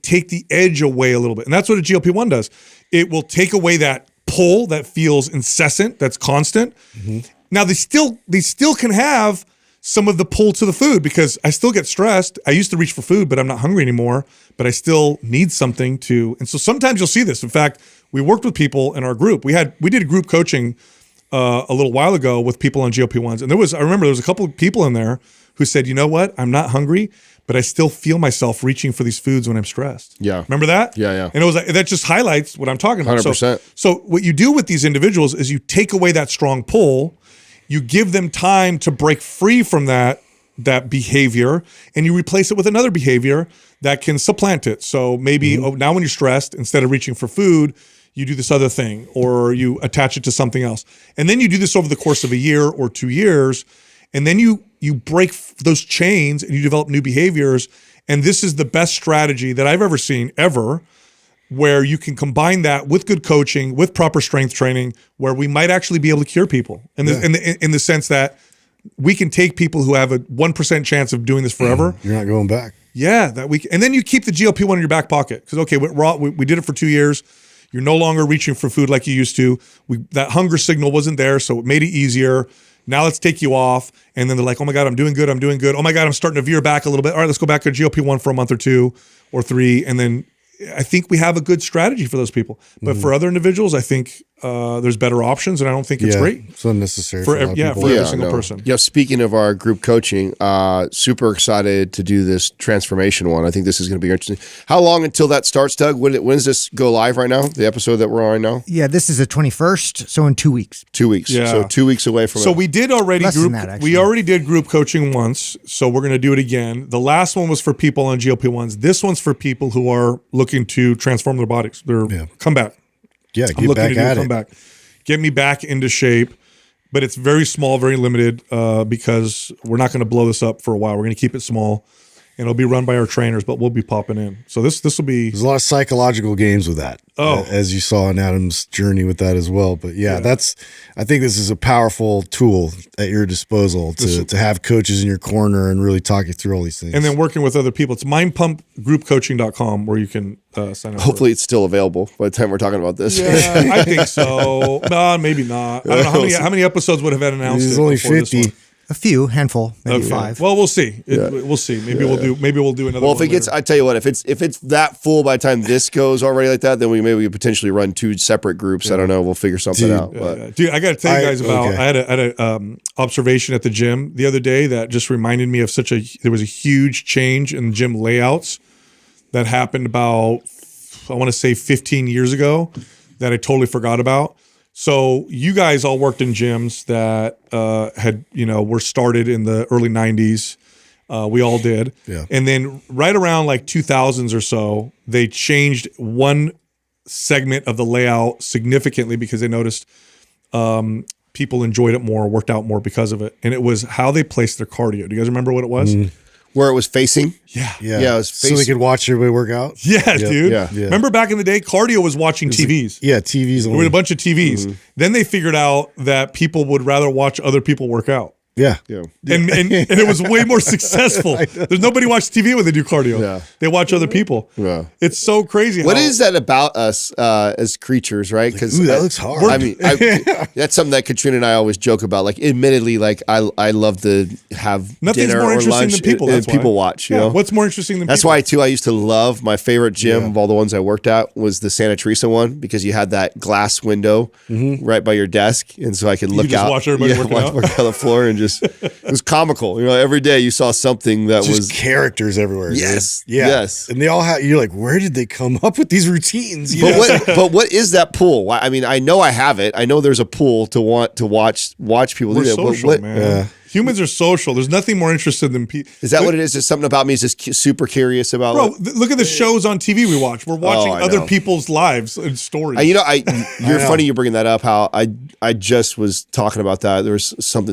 take the edge away a little bit. And that's what a GLP-1 does. It will take away that pull that feels incessant, that's constant. Now, they still can have some of the pull to the food because I still get stressed. I used to reach for food, but I'm not hungry anymore, but I still need something to. And so sometimes you'll see this. In fact, we worked with people in our group. We did a group coaching a little while ago with people on GLP-1s. And I remember there was a couple of people in there who said, you know what? I'm not hungry, but I still feel myself reaching for these foods when I'm stressed. Yeah. Remember that? Yeah. And it was that just highlights what I'm talking about. 100%. So what you do with these individuals is you take away that strong pull, you give them time to break free from that behavior, and you replace it with another behavior that can supplant it. So maybe now when you're stressed, instead of reaching for food, you do this other thing, or you attach it to something else. And then you do this over the course of a year or 2 years, and then you break those chains and you develop new behaviors. And this is the best strategy that I've ever seen ever, where you can combine that with good coaching, with proper strength training, where we might actually be able to cure people in the sense that we can take people who have a 1% chance of doing this forever. You're not going back. Yeah, and then you keep the GLP-1 in your back pocket because we did it for 2 years. You're no longer reaching for food like you used to. That hunger signal wasn't there, so it made it easier. Now let's take you off. And then they're like, oh my God, I'm doing good. Oh my God, I'm starting to veer back a little bit. All right, let's go back to GLP-1 for a month or 2 or 3. And then I think we have a good strategy for those people. But for other individuals, I think there's better options, and I don't think it's great. It's unnecessary for every single person. Yeah, speaking of our group coaching, super excited to do this transformation one. I think this is going to be interesting. How long until that starts, Doug? When does this go live right now, the episode that we're on right now? Yeah, this is the 21st, so in 2 weeks. 2 weeks. Yeah. So 2 weeks away from it. So we did already we already did group coaching once, so we're going to do it again. The last one was for people on GLP-1s. This one's for people who are looking to transform their bodies. Come back. Yeah, get back at it. Get me back into shape. But it's very small, very limited because we're not going to blow this up for a while. We're going to keep it small, and it'll be run by our trainers, but we'll be popping in. So this will be... There's a lot of psychological games with that, as you saw in Adam's journey with that as well. But I think this is a powerful tool at your disposal to have coaches in your corner and really talk you through all these things. And then working with other people. It's mindpumpgroupcoaching.com where you can sign up. Hopefully it's still available by the time we're talking about this. Yeah, I think so. Maybe not. I don't know how many episodes would have been announced. There's only 50. A handful, maybe 5. Well, we'll see. We'll see. Maybe we'll do another. Well, if it gets, I tell you what, if it's that full by the time this goes already like that, then we could potentially run 2 separate groups. I don't know. We'll figure something out. Dude, I got to tell you guys about. I had a observation at the gym the other day that just reminded me of there was a huge change in gym layouts that happened about, I want to say 15 years ago that I totally forgot about. So you guys all worked in gyms that were started in the early 90s. We all did. Yeah. And then right around like 2000s or so, they changed one segment of the layout significantly because they noticed people enjoyed it more, worked out more because of it. And it was how they placed their cardio. Do you guys remember what it was? Where it was facing? Yeah. It was facing. So they could watch everybody work out? Yeah, dude. Yeah. Remember back in the day, cardio was watching TVs. TVs. There were a bunch of TVs. Then they figured out that people would rather watch other people work out. Yeah. And it was way more successful. There's nobody watch TV when they do cardio. Yeah. They watch other people. Yeah. It's so crazy. What is that about us as creatures, right? Because Ooh, that looks hard. I mean, that's something that Katrina and I always joke about. Like, admittedly, like I love to have Nothing's dinner more or interesting lunch than people. and That's why. people watch. You know, What's more interesting than that's people? why too. I used to love my favorite gym of all the ones I worked at was the Santa Teresa one because you had that glass window right by your desk, and so I could look just out, watch everybody working out? work on the floor, and just it was comical. You know, every day you saw something that Just was characters everywhere. dude. Yes. Yeah. Yes. And they all have, you're like, where did they come up with these routines? You But know? what is that pool? I mean, I know I have it. I know there's a pool to want to watch people We're do that. But social, what- man. Humans are social. There's nothing more interested than people. Is that what it is? There's something about me is just super curious about. Bro, look at the shows on TV we watch. We're watching I other know. people's lives and stories. You're funny. You're bringing that up. How I just was talking about that. There was some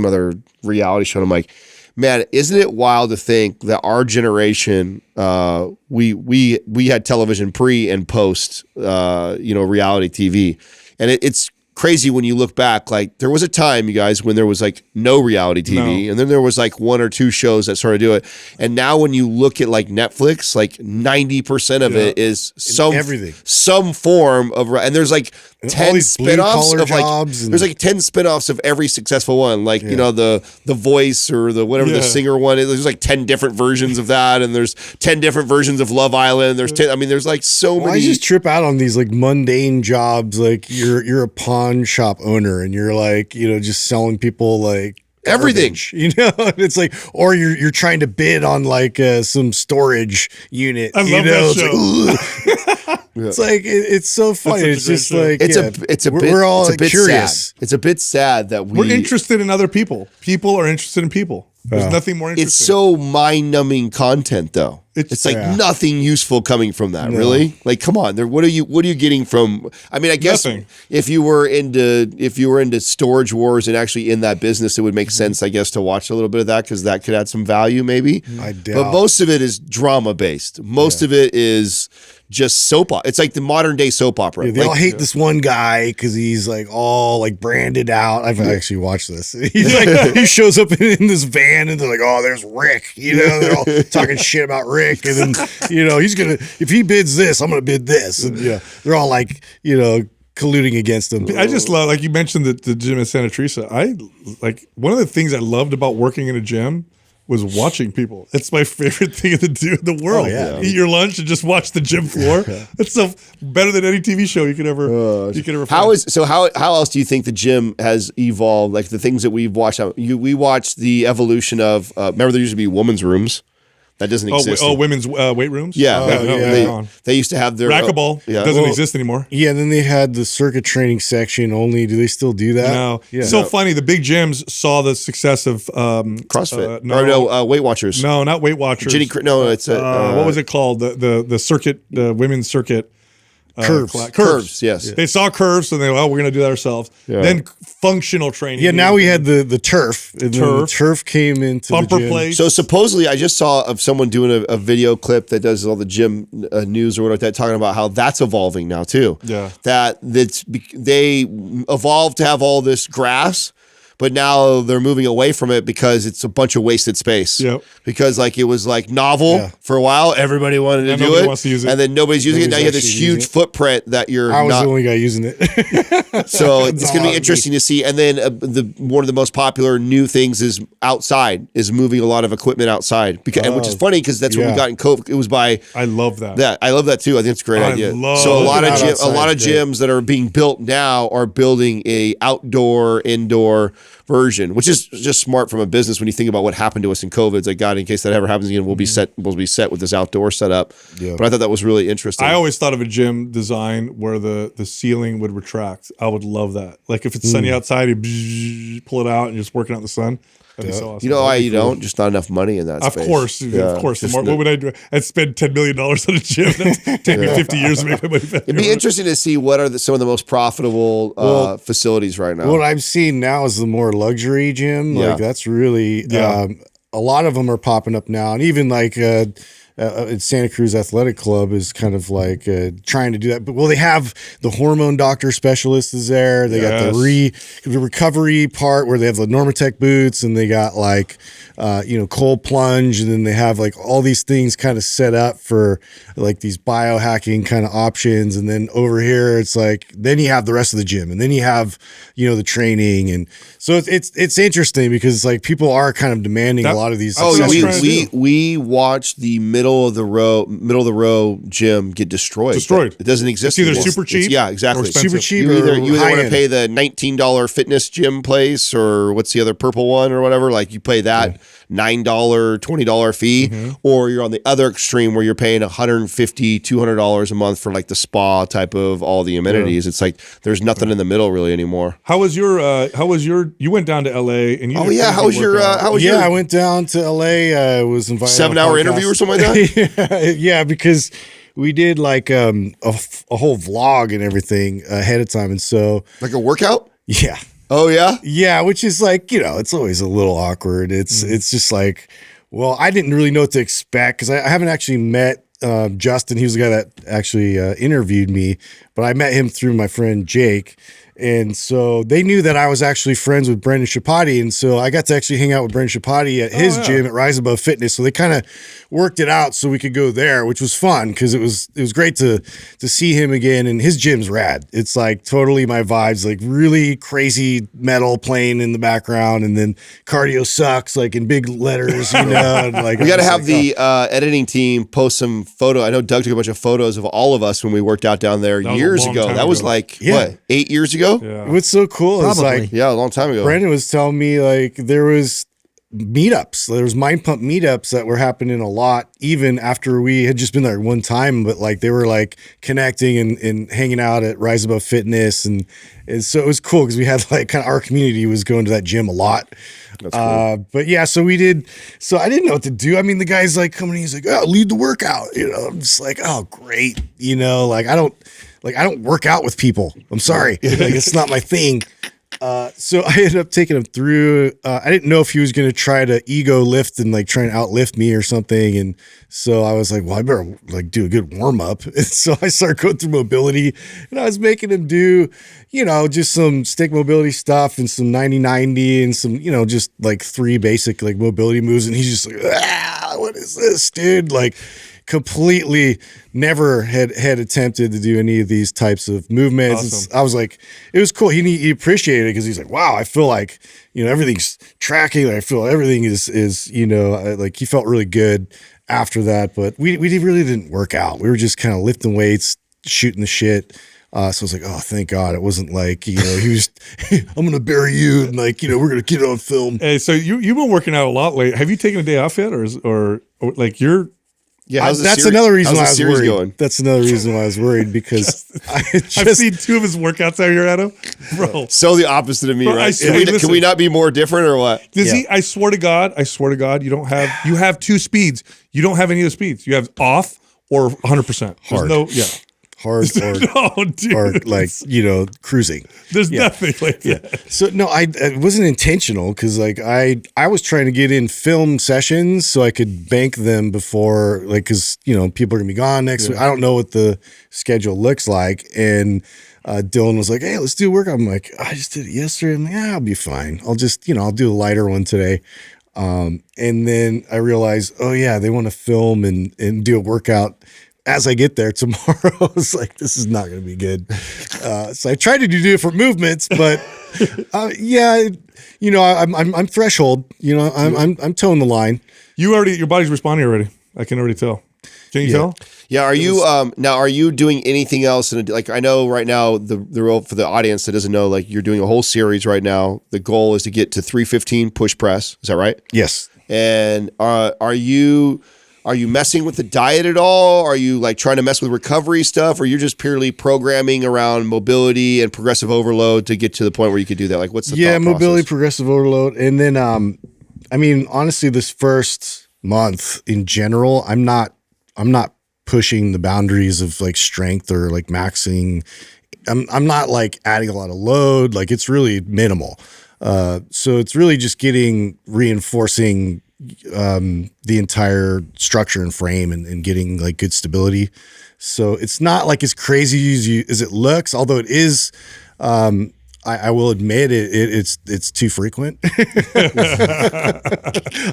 other reality show. And I'm like, man, isn't it wild to think that our generation, we had television pre and post, reality TV, and it's crazy when you look back. Like there was a time, you guys, when there was like no reality TV, and then there was like one or two shows that sort of do it. And now when you look at like Netflix, like 90% of it is some form of, and there's like And 10 these spinoffs blue-collar of like, jobs and- there's like 10 spinoffs of every successful one. Like, the Voice or the whatever the singer one is. There's like 10 different versions of that. And there's 10 different versions of Love Island. There's 10, there's like so many. I just trip out on these like mundane jobs. Like you're a pawn shop owner and you're like, just selling people like everything, garbage, and it's like, or you're trying to bid on like some storage unit. I love that show. It's like it's so funny. It's just show. like we're all it's a bit curious. sad. It's a bit sad that we're interested in other people. People are interested in people. There's nothing more interesting. It's so mind-numbing content, though. It's like nothing useful coming from that. Really, like, come on. What are you getting from? I mean, I guess Nothing. if you were into storage wars and actually in that business, it would make sense, I guess, to watch a little bit of that because that could add some value, maybe. I doubt. But most of it is drama based. Most of it is just soap opera. It's like the modern day soap opera. Yeah, they all hate this one guy because he's like all like branded out. I've actually watched this. He's like, he shows up in this van and they're like, oh, there's Rick. They're all talking shit about Rick. And then, he's going to, if he bids this, I'm going to bid this. And they're all like, colluding against him. I just love, like you mentioned the gym in Santa Teresa. One of the things I loved about working in a gym was watching people. It's my favorite thing to do in the world. Eat your lunch and just watch the gym floor. It's so better than any TV show you could ever find. How else do you think the gym has evolved? Like the things that we've watched. We watched the evolution of. Remember, there used to be women's rooms. That doesn't exist. Women's weight rooms? They used to have their racquetball. Doesn't exist anymore. Yeah, and then they had the circuit training section only. Do they still do that? No. Yeah. So funny. The big gyms saw the success of CrossFit. Weight Watchers. No, not Weight Watchers. It's what was it called? The circuit, the women's circuit. Curves. Yes. They saw curves and they we're going to do that ourselves. Then functional training. Yeah, now we had the turf. And then the turf came into bumper the gym. plates. So supposedly, I just saw of someone doing a video clip that does all the gym news or whatever like that, talking about how that's evolving now too. Yeah, they evolved to have all this grass. But now they're moving away from it because it's a bunch of wasted space. Yep. Because like it was like novel for a while, everybody wanted to do nobody it, wants to use it. and then nobody's using it. Now you have this huge footprint that you're. I was the only guy using it. So it's going to be interesting to see. And then one of the most popular new things is moving a lot of equipment outside, which is funny because that's what we got in COVID. It was by. I love that. I love that too. I think it's a great idea. So a lot of gyms that are being built now are building a indoor version, which is just smart from a business when you think about what happened to us in COVID. It's like, God, in case that ever happens again, we'll be set with this outdoor setup. Yeah. But I thought that was really interesting. I always thought of a gym design where the ceiling would retract. I would love that. Like if it's sunny outside, you pull it out and you're just working out in the 50 years. That'd be so awesome. You know why you don't? Just not enough money in that space. Of course. What would I do? I'd spend $10 million on a gym. That'd take me 50 years to make my money back. It'd be interesting to see what are some of the most profitable facilities right now. What I'm seeing now is the more luxury gym. Like that's really a lot of them are popping up now, and even like at Santa Cruz Athletic Club is kind of like trying to do that. But they have the hormone doctor specialist is there. They got the recovery part where they have the Normatec boots, and they got like cold plunge, and then they have like all these things kind of set up for like these biohacking kind of options. And then over here, it's like then you have the rest of the gym, and then you have the training, and so it's interesting because like people are kind of demanding a lot of these. We watched the middle of the row gym get destroyed. It doesn't exist. It's either super cheap, exactly, super cheap. You either want to pay the $19 fitness gym place, or what's the other purple one or whatever. Like you pay that $9, $20 fee, or you're on the other extreme where you're paying $150, $200 a month for like the spa type of all the amenities. It's like there's nothing in the middle really anymore. How was your? You went down to LA and you. I went down to LA. Was invited. 7-hour interview or something like that. yeah, because we did like a whole vlog and everything ahead of time, and so like a workout. Yeah. Oh yeah. Yeah, which is like it's always a little awkward. It's just like, well, I didn't really know what to expect because I haven't actually met Justin. He was the guy that actually interviewed me, but I met him through my friend Jake. And so they knew that I was actually friends with Brendan Chapati. And so I got to actually hang out with Brendan Chapati at his gym at Rise Above Fitness. So they kind of worked it out so we could go there, which was fun because it was great to see him again. And his gym's rad. It's like totally my vibes, like really crazy metal playing in the background. And then cardio sucks, like in big letters, and like we got to have the editing team post some photo. I know Doug took a bunch of photos of all of us when we worked out down there years ago. That was like, what, 8 years ago? Yeah. What's so cool is like, a long time ago. Brandon was telling me like there was meetups. There was Mind Pump meetups that were happening a lot, even after we had just been there one time, but like they were like connecting and hanging out at Rise Above Fitness. And so it was cool because we had like kind of our community was going to that gym a lot. That's cool. But yeah, so we did. So I didn't know what to do. I mean, the guy's like coming, he's like, oh, lead the workout. I'm just like, oh, great. Like I don't work out with people. I'm sorry. Like it's not my thing. So I ended up taking him through. I didn't know if he was going to try to ego lift and like try and outlift me or something. And so I was like, well, I better like do a good warm up. And so I started going through mobility, and I was making him do, just some stick mobility stuff and some 90-90 and some, just like 3 basic like mobility moves. And he's just like, what is this, dude? Like, completely never had attempted to do any of these types of movements. Awesome. I was like, it was cool. He appreciated it because he's like, wow, I feel like, everything's tracking. I feel everything is like he felt really good after that. But we really didn't work out. We were just kind of lifting weights, shooting the shit. So I was like, oh, thank God. It wasn't like, he was, I'm going to bury you. And like, we're going to get it on film. Hey, so you've been working out a lot lately. Have you taken a day off yet? Or like you're, yeah, that's another reason why I was worried. Going? That's another reason why I was worried because I've seen 2 of his workouts out here, Adam. Bro, so the opposite of me, bro, right? Can we not be more different or what? Does he? I swear to God, you have 2 speeds. You don't have any of the speeds. You have off or 100%. Hard. Hard or like cruising. There's nothing like that. So no, it wasn't intentional because like I was trying to get in film sessions so I could bank them before like because people are gonna be gone next week. I don't know what the schedule looks like, and Dylan was like, hey, let's do a workout. I'm like, I just did it yesterday. I'm like, I'll be fine. I'll just I'll do a lighter one today. And then I realized, oh yeah, they want to film and do a workout as I get there tomorrow. I was like, this is not going to be good. So I tried to do different movements, but I'm threshold. I'm towing the line. Your body's responding already. I can already tell. Can you tell? Yeah. Are you now? Are you doing anything else? And like I know right now, the real for the audience that doesn't know, like you're doing a whole series right now. The goal is to get to 315 push press. Is that right? Yes. And are you messing with the diet at all? Are you like trying to mess with recovery stuff, or you're just purely programming around mobility and progressive overload to get to the point where you could do that? Like, what's the thought mobility, process? progressive overload, and then honestly, this first month in general, I'm not pushing the boundaries of like strength or like maxing. I'm not like adding a lot of load. Like it's really minimal. So it's really just reinforcing the entire structure and frame and getting like good stability. So it's not like as crazy as it looks, although it is. I will admit it's too frequent.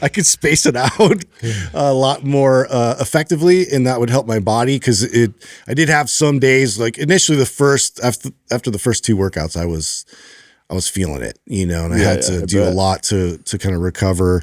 I could space it out a lot more effectively, and that would help my body because I did have some days, like initially after the first 2 workouts, I was feeling it, and I had to do a lot to kind of recover.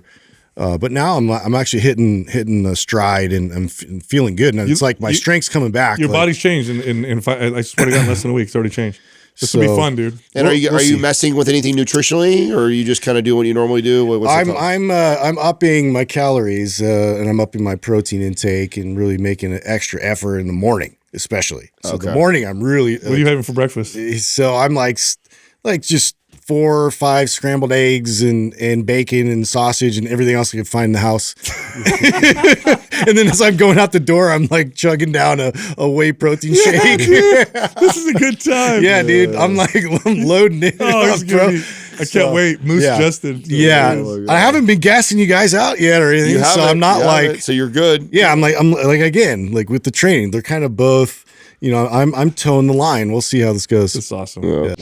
But now I'm actually hitting a stride and I'm feeling good, and it's like my strength's coming back. Your body's changed in I swear to God, in less than a week, it's already changed. This will be fun, dude. And are you messing with anything nutritionally, or are you just kind of doing what you normally do? I'm upping my calories and I'm upping my protein intake and really making an extra effort in the morning, especially. So the morning I'm really. What are you having for breakfast? So I'm like just 4 or 5 scrambled eggs and bacon and sausage and everything else I could find in the house. And then as I'm going out the door, I'm like chugging down a whey protein shake. Dude, this is a good time. Yeah, dude. I'm loading it. Oh, I can't wait. Moose Justin. Yeah. I haven't been gassing you guys out yet or anything. So I'm not so you're good. Yeah. I'm like, again, like with the training, they're kind of both, I'm towing the line. We'll see how this goes. That's awesome. Yeah.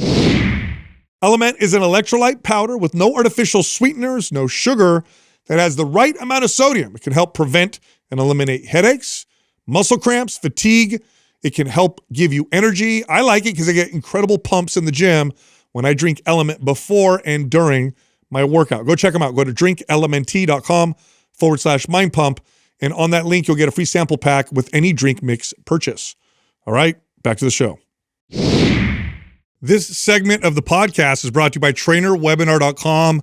Element is an electrolyte powder with no artificial sweeteners, no sugar, that has the right amount of sodium. It can help prevent and eliminate headaches, muscle cramps, fatigue. It can help give you energy. I like it because I get incredible pumps in the gym when I drink Element before and during my workout. Go check them out. Go to drinklmnt.com/mind pump. And on that link, you'll get a free sample pack with any drink mix purchase. All right, back to the show. This segment of the podcast is brought to you by trainerwebinar.com.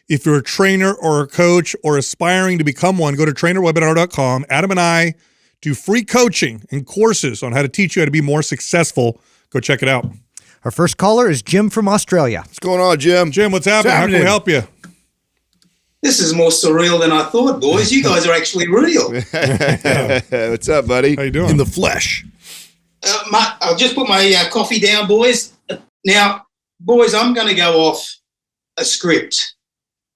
If you're a trainer or a coach or aspiring to become one, go to trainerwebinar.com. Adam and I do free coaching and courses on how to teach you how to be more successful. Go check it out. Our first caller is Jim from Australia. What's going on, Jim? Jim, what's happening? How can we help you? This is more surreal than I thought, boys. You guys are actually real. What's up, buddy? How you doing? In the flesh. I'll just put my coffee down, boys. Now, boys, I'm going to go off a script.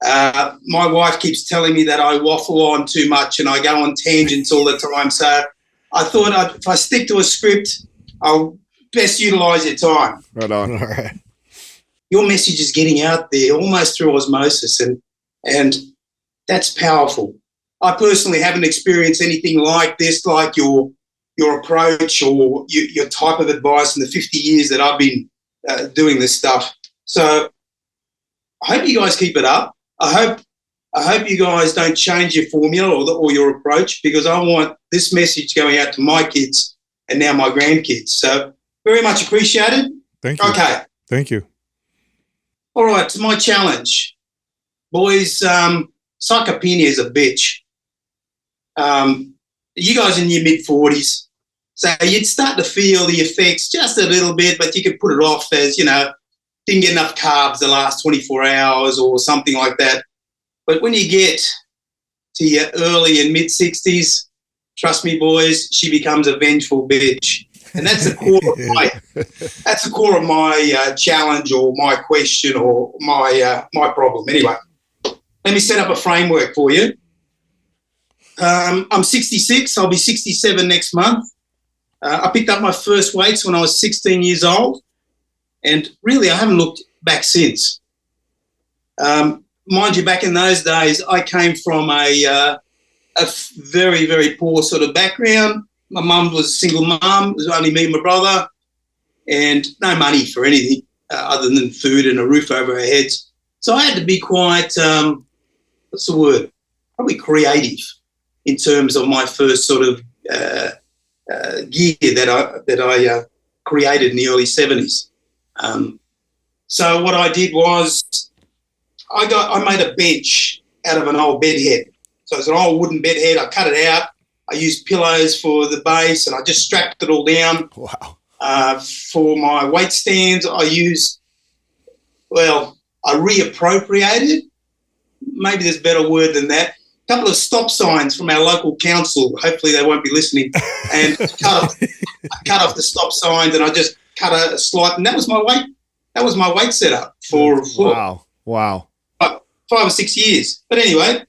My wife keeps telling me that I waffle on too much and I go on tangents all the time. So I thought if I stick to a script, I'll best utilize your time. Right on. All right. Your message is getting out there almost through osmosis, and that's powerful. I personally haven't experienced anything like this, like your approach or your type of advice in the 50 years that I've been doing this stuff. So I hope you guys keep it up. I hope you guys don't change your formula or your approach, because I want this message going out to my kids and now my grandkids. So very much appreciated. Thank you. Okay. Thank you. All right, to my challenge. Boys, sarcopenia is a bitch. You guys in your mid-40s, so you'd start to feel the effects just a little bit, but you could put it off as, didn't get enough carbs the last 24 hours or something like that. But when you get to your early and mid-60s, trust me, boys, she becomes a vengeful bitch. And that's the core of my challenge or my question or my problem. Anyway, let me set up a framework for you. I'm 66. I'll be 67 next month. I picked up my first weights when I was 16 years old, and really I haven't looked back since. Mind you, back in those days, I came from a very, very poor sort of background. My mum was a single mum. It was only me and my brother, and no money for anything other than food and a roof over our heads. So I had to be quite, what's the word? Probably creative in terms of my first sort of gear that I created in the early 70s. So what I did was I made a bench out of an old bed head. So it's an old wooden bed head. I cut it out. I used pillows for the base, and I just strapped it all down. Wow. For my weight stands, I reappropriated. Maybe there's a better word than that. A couple of stop signs from our local council. Hopefully they won't be listening. And I cut off the stop signs, and I just cut a slight. And that was my weight. That was my weight setup for Wow. 5 or 6 years. But anyway,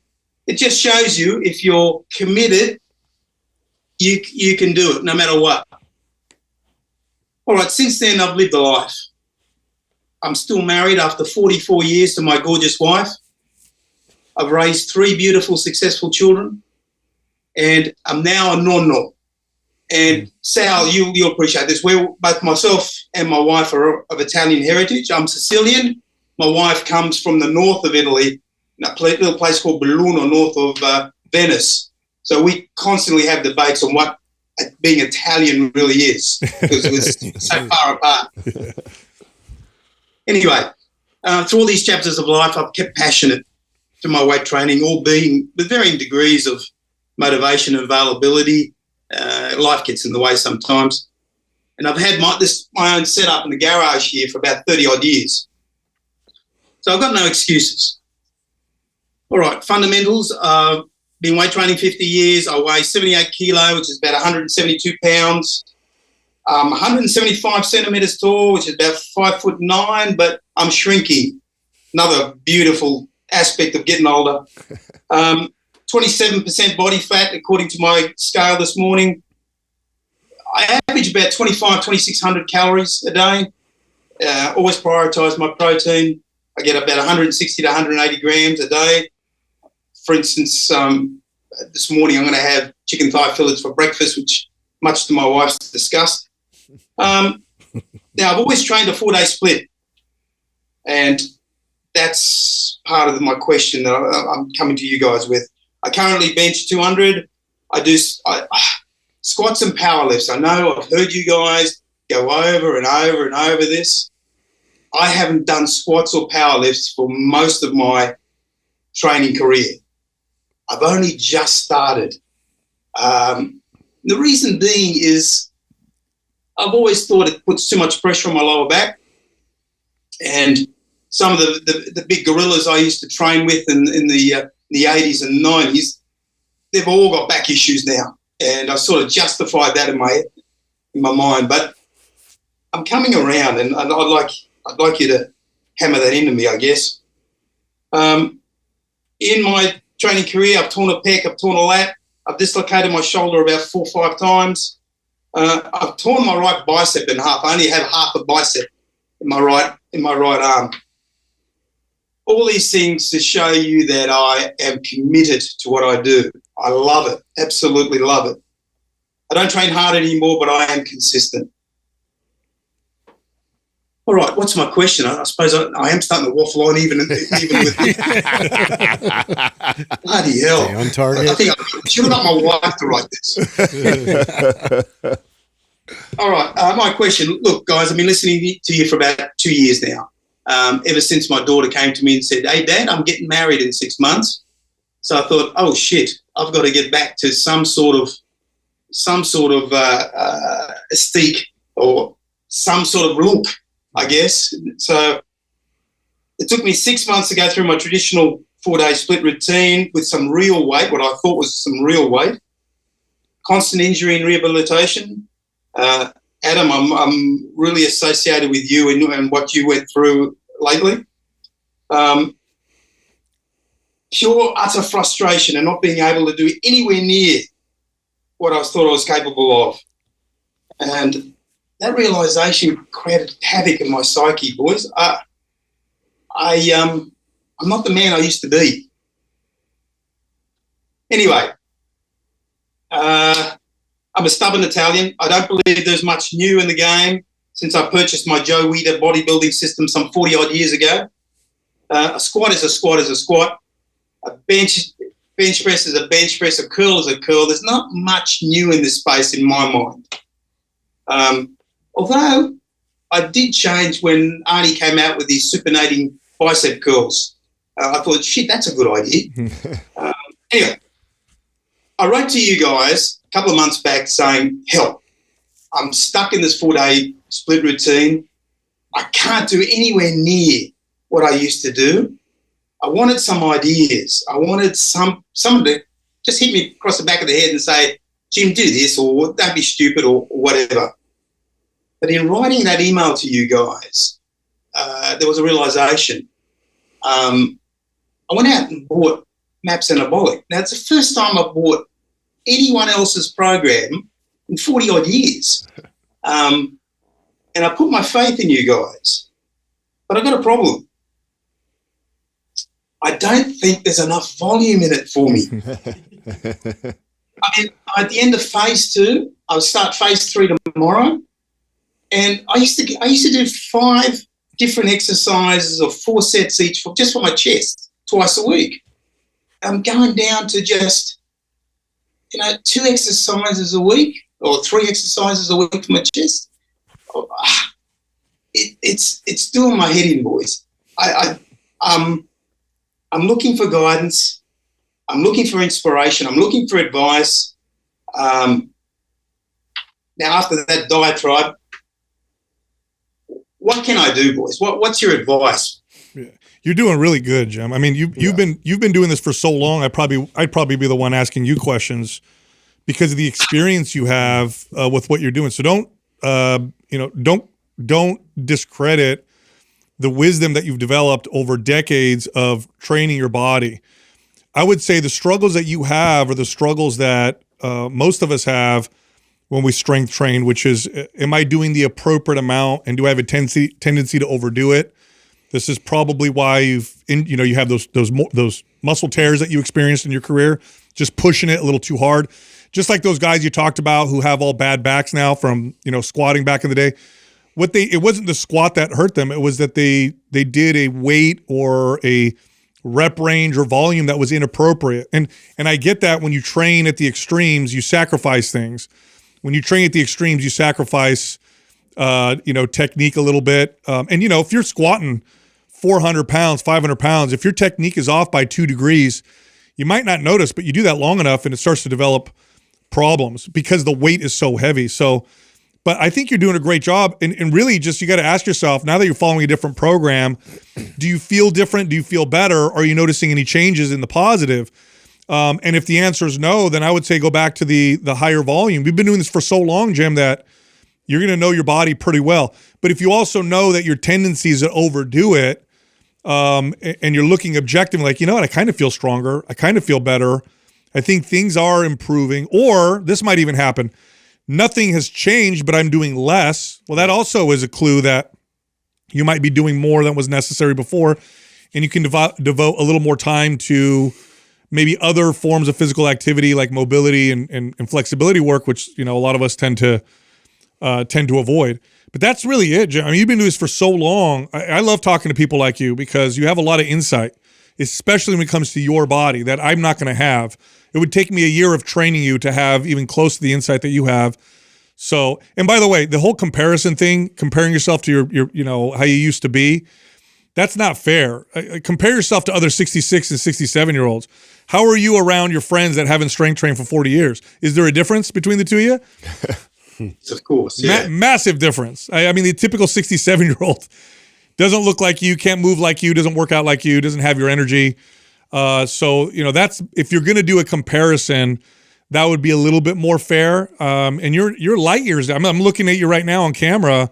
it just shows you if you're committed, you can do it no matter what. All right, since then I've lived a life. I'm still married after 44 years to my gorgeous wife. I've raised 3 beautiful, successful children, and I'm now a nonno. And Sal, you'll appreciate this. Both myself and my wife are of Italian heritage. I'm Sicilian. My wife comes from the north of Italy, in a little place called Belluno, north of Venice. So we constantly have debates on what being Italian really is, because we're so far apart. Anyway, through all these chapters of life, I've kept passionate to my weight training, all being with varying degrees of motivation and availability. Life gets in the way sometimes. And I've had my own setup in the garage here for about 30 odd years. So I've got no excuses. All right, fundamentals. Been weight training 50 years. I weigh 78 kilo, which is about 172 pounds. 175 centimeters tall, which is about 5'9", but I'm shrinking. Another beautiful aspect of getting older. 27% body fat, according to my scale this morning. I average about 2,600 calories a day. Always prioritize my protein. I get about 160 to 180 grams a day. For instance, this morning I'm going to have chicken thigh fillets for breakfast, which much to my wife's disgust. Now, I've always trained a 4-day split, and that's part of my question that I'm coming to you guys with. I currently bench 200. I do squats and power lifts. I know I've heard you guys go over and over and over this. I haven't done squats or power lifts for most of my training career. I've only just started. The reason being is I've always thought it puts too much pressure on my lower back. And some of the big gorillas I used to train with in the 80s and 90s, they've all got back issues now. And I sort of justified that in my mind. But I'm coming around, and I'd like you to hammer that into me, I guess. In my training career, I've torn a pec, I've torn a lat, I've dislocated my shoulder about 4 or 5 times. I've torn my right bicep in half. I only have half a bicep in my right arm. All these things to show you that I am committed to what I do. I love it, absolutely love it. I don't train hard anymore, but I am consistent. All right, what's my question? I suppose I am starting to waffle on even with bloody hell. Stay on target. I think I should have got my wife to write this. All right, my question. Look, guys, I've been listening to you for about 2 years now. Ever since my daughter came to me and said, "Hey, Dad, I'm getting married in 6 months." So I thought, oh shit, I've got to get back to some sort of aesthetic or some sort of look, I guess. So it took me 6 months to go through my traditional 4-day split routine with some real weight, what I thought was some real weight, constant injury and rehabilitation. Adam, I'm really associated with you and what you went through lately. Pure, utter frustration and not being able to do anywhere near what I thought I was capable of. And that realisation created havoc in my psyche, boys. I'm not the man I used to be. Anyway, I'm a stubborn Italian. I don't believe there's much new in the game since I purchased my Joe Weider bodybuilding system some 40-odd years ago. A squat is a squat is a squat. A bench press is a bench press. A curl is a curl. There's not much new in this space in my mind. Although I did change when Arnie came out with these supinating bicep curls. I thought, shit, that's a good idea. Anyway, I wrote to you guys a couple of months back saying, help, I'm stuck in this 4-day split routine. I can't do anywhere near what I used to do. I wanted some ideas. I wanted someone to just hit me across the back of the head and say, Jim, do this, or don't be stupid, or whatever. But in writing that email to you guys, there was a realisation. I went out and bought MAPS Anabolic. Now, it's the first time I've bought anyone else's program in 40 odd years. And I put my faith in you guys. But I've got a problem. I don't think there's enough volume in it for me. I mean, at the end of phase 2, I'll start phase 3 tomorrow. And I used to do 5 different exercises or 4 sets each just for my chest twice a week. I'm going down to just, 2 exercises a week or 3 exercises a week for my chest. It's doing my head in, boys. I'm looking for guidance. I'm looking for inspiration. I'm looking for advice. Now, after that diatribe, what can I do, boys? What's your advice? Yeah. You're doing really good, Jim. I mean, you've been doing this for so long. I'd probably be the one asking you questions because of the experience you have with what you're doing. So don't discredit the wisdom that you've developed over decades of training your body. I would say the struggles that you have are the struggles that most of us have when we strength train, which is, am I doing the appropriate amount and do I have a tendency to overdo it? This is probably why you have those muscle tears that you experienced in your career, just pushing it a little too hard. Just like those guys you talked about who have all bad backs now from, squatting back in the day. It wasn't the squat that hurt them. It was that they did a weight or a rep range or volume that was inappropriate. And I get that when you train at the extremes, you sacrifice things. When you train at the extremes, you sacrifice, technique a little bit. And if you're squatting 400 pounds, 500 pounds, if your technique is off by 2 degrees, you might not notice, but you do that long enough and it starts to develop problems because the weight is so heavy. So, but I think you're doing a great job. And really just, you got to ask yourself, now that you're following a different program, do you feel different? Do you feel better? Are you noticing any changes in the positive? And if the answer is no, then I would say go back to the higher volume. We've been doing this for so long, Jim, that you're going to know your body pretty well. But if you also know that your tendency is to overdo it, and you're looking objectively, like, I kind of feel stronger. I kind of feel better. I think things are improving. Or this might even happen. Nothing has changed, but I'm doing less. Well, that also is a clue that you might be doing more than was necessary before. And you can devote a little more time to maybe other forms of physical activity like mobility and flexibility work, which, a lot of us tend to avoid. But that's really it, Jim. I mean, you've been doing this for so long. I love talking to people like you because you have a lot of insight, especially when it comes to your body that I'm not going to have. It would take me a year of training you to have even close to the insight that you have. So, and by the way, the whole comparison thing, comparing yourself to your how you used to be, that's not fair. Compare yourself to other 66 and 67-year-olds. How are you around your friends that haven't strength trained for 40 years? Is there a difference between the two of you? Of course, yeah. Massive difference. I mean, the typical 67-year-old doesn't look like you, can't move like you, doesn't work out like you, doesn't have your energy. So, that's, if you're going to do a comparison, that would be a little bit more fair. And you're light years. I'm looking at you right now on camera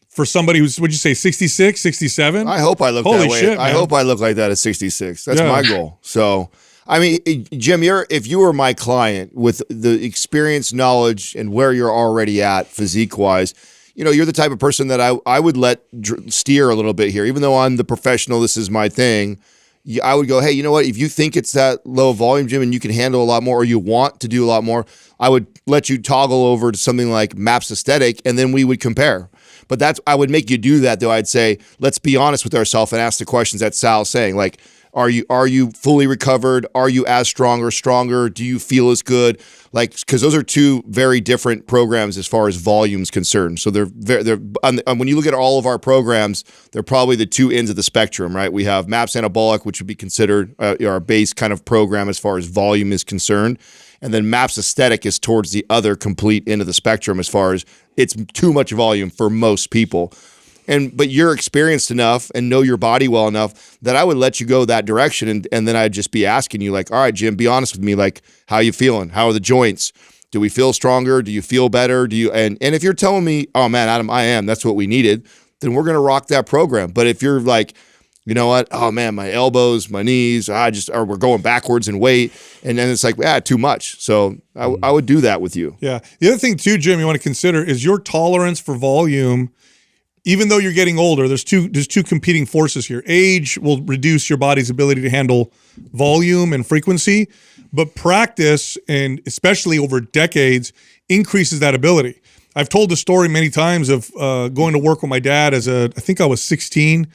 for somebody who's, what'd you say, 66, 67? I hope I look Holy that way. shit, I man. hope I look like that at 66. That's Yeah. my goal. So, I mean, Jim, if you were my client with the experience, knowledge, and where you're already at physique-wise, you're the type of person that I would let steer a little bit here. Even though I'm the professional, this is my thing. I would go, hey, you know what? If you think it's that low volume, Jim, and you can handle a lot more, or you want to do a lot more, I would let you toggle over to something like MAPS Aesthetic, and then we would compare. But I would make you do that, though. I'd say, let's be honest with ourselves and ask the questions that Sal's saying. Like, are you fully recovered? Are you as strong or stronger? Do you feel as good? Like, because those are 2 very different programs as far as volume's concerned. So they're when you look at all of our programs, they're probably the 2 ends of the spectrum, right? We have MAPS Anabolic, which would be considered our base kind of program as far as volume is concerned. And then MAPS Aesthetic is towards the other complete end of the spectrum as far as it's too much volume for most people. But you're experienced enough and know your body well enough that I would let you go that direction. And then I'd just be asking you, like, all right, Jim, be honest with me. Like, how you feeling? How are the joints? Do we feel stronger? Do you feel better? And if you're telling me, oh man, Adam, I am, that's what we needed, then we're going to rock that program. But if you're like, you know what? Oh man, my elbows, my knees, or we're going backwards in weight. And then it's like, too much. So I would do that with you. Yeah. The other thing too, Jim, you want to consider is your tolerance for volume. Even though you're getting older, there's two competing forces here. Age will reduce your body's ability to handle volume and frequency, but practice, and especially over decades, increases that ability. I've told the story many times of going to work with my dad I think I was 16,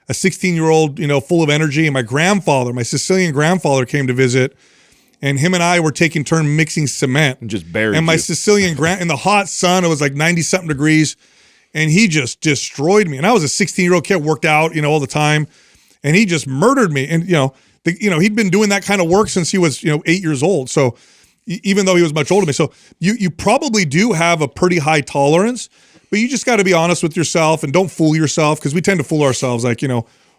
a 16-year-old, full of energy. And my Sicilian grandfather came to visit, and him and I were taking turn mixing cement. And just buried And my you. Sicilian in the hot sun, it was like 90-something degrees, and he just destroyed me. And I was a 16-year-old kid, worked out, all the time, and he just murdered me. And, he'd been doing that kind of work since he was, 8 years old. So even though he was much older than me. So you probably do have a pretty high tolerance, but you just got to be honest with yourself and don't fool yourself, because we tend to fool ourselves. Like,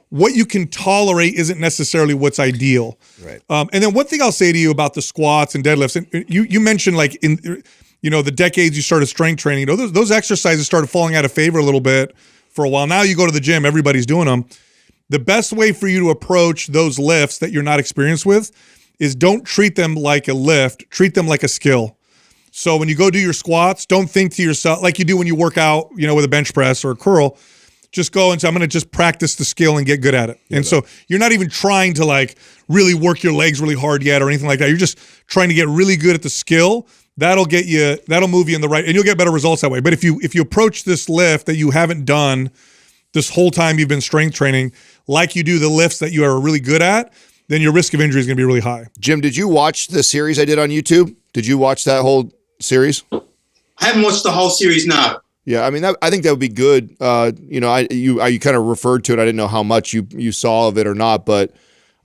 what you can tolerate isn't necessarily what's ideal. Right. And then one thing I'll say to you about the squats and deadlifts, and you mentioned like in, the decades you started strength training, those exercises started falling out of favor a little bit for a while. Now you go to the gym, everybody's doing them. The best way for you to approach those lifts that you're not experienced with is don't treat them like a lift, treat them like a skill. So when you go do your squats, don't think to yourself like you do when you work out, with a bench press or a curl. Just go and say, I'm going to just practice the skill and get good at it. And so you're not even trying to like really work your legs really hard yet or anything like that. You're just trying to get really good at the skill. That'll move you in the right, and you'll get better results that way. But if you approach this lift that you haven't done this whole time you've been strength training, like you do the lifts that you are really good at, then your risk of injury is going to be really high. Jim, did you watch the series I did on YouTube? Did you watch that whole series? I haven't watched the whole series, no. Yeah, I mean, I think that would be good. You kind of referred to it. I didn't know how much you saw of it or not, but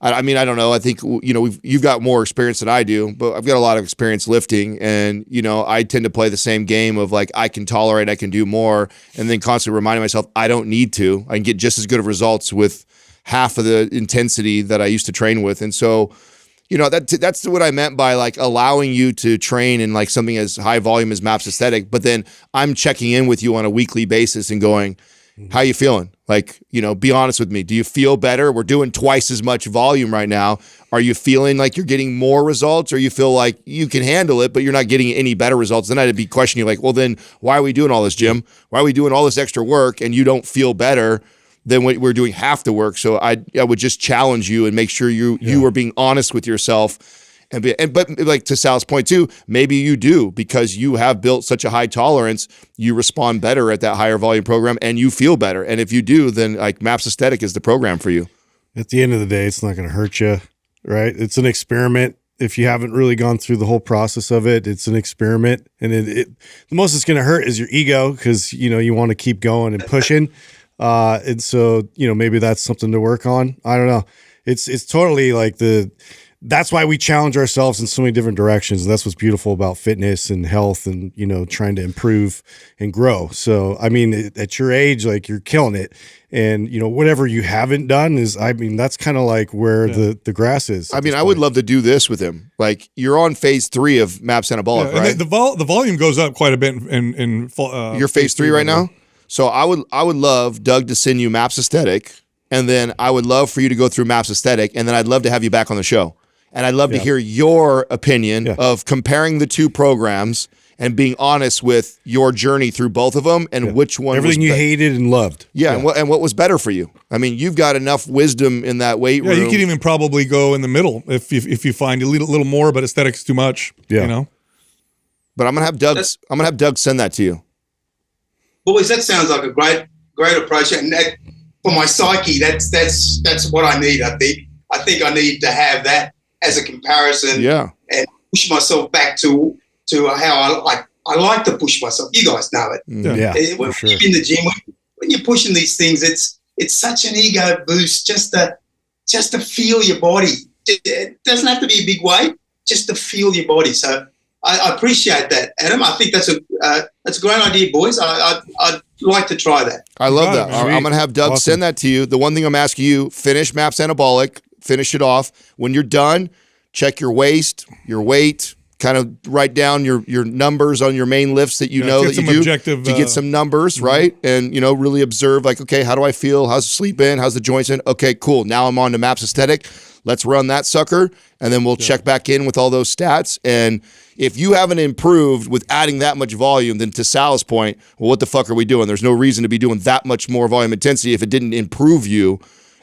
I mean, I don't know. I think, you've got more experience than I do, but I've got a lot of experience lifting, and, I tend to play the same game of like, I can tolerate, I can do more, and then constantly reminding myself, I don't need to. I can get just as good of results with half of the intensity that I used to train with. And so, that's what I meant by like allowing you to train in like something as high volume as MAPS Aesthetic, but then I'm checking in with you on a weekly basis and going, how you feeling? Like, be honest with me. Do you feel better? We're doing twice as much volume right now. Are you feeling like you're getting more results, or you feel like you can handle it, but you're not getting any better results? Then I'd be questioning you like, well, then why are we doing all this, Jim? Why are we doing all this extra work and you don't feel better than we're doing half the work? So I would just challenge you and make sure you are being honest with yourself. But like to Sal's point too, maybe you do, because you have built such a high tolerance, you respond better at that higher volume program and you feel better. And if you do, then like MAPS Aesthetic is the program for you. At the end of the day, it's not going to hurt you, right? It's an experiment. If you haven't really gone through the whole process of it, it's an experiment. And the most it's going to hurt is your ego, because, you want to keep going and pushing. And so, maybe that's something to work on. I don't know. It's totally like that's why we challenge ourselves in so many different directions. And that's what's beautiful about fitness and health and, trying to improve and grow. So, I mean, at your age, like you're killing it. And, whatever you haven't done that's kind of like where the grass is. I mean, I would love to do this with him. Like you're on phase 3 of MAPS Anabolic, right? And the volume goes up quite a bit in you're phase 3 right now? So I would love Doug to send you MAPS Aesthetic, and then I would love for you to go through MAPS Aesthetic, and then I'd love to have you back on the show. And I'd love to hear your opinion of comparing the two programs and being honest with your journey through both of them and which one everything you hated and loved. Yeah, and what was better for you. I mean, you've got enough wisdom in that weight room. Yeah, you could even probably go in the middle if you find a little more, but aesthetics too much. Yeah. But I'm gonna have Doug send that to you. Boys, that sounds like a great approach, and that, for my psyche, that's what I need. I think I need to have that as a comparison, and push myself back to how I like to push myself. You guys know it. When sure. you're in the gym, when you're pushing these things, it's such an ego boost just to feel your body. It doesn't have to be a big weight, just to feel your body. So I appreciate that, Adam. I think that's a great idea, boys. I'd like to try that. I love that. Sweet. I'm going to have Doug send that to you. The one thing I'm asking you, finish MAPS Anabolic, finish it off. When you're done, check your waist, your weight, kind of write down your numbers on your main lifts that you know that you do objective, to get some numbers, right? And, really observe like, okay, how do I feel? How's the sleep in? How's the joints in? Okay, cool. Now I'm on to MAPS Aesthetic. Let's run that sucker. And then we'll check back in with all those stats. And if you haven't improved with adding that much volume, then to Sal's point, well, what the fuck are we doing? There's no reason to be doing that much more volume intensity if it didn't improve you.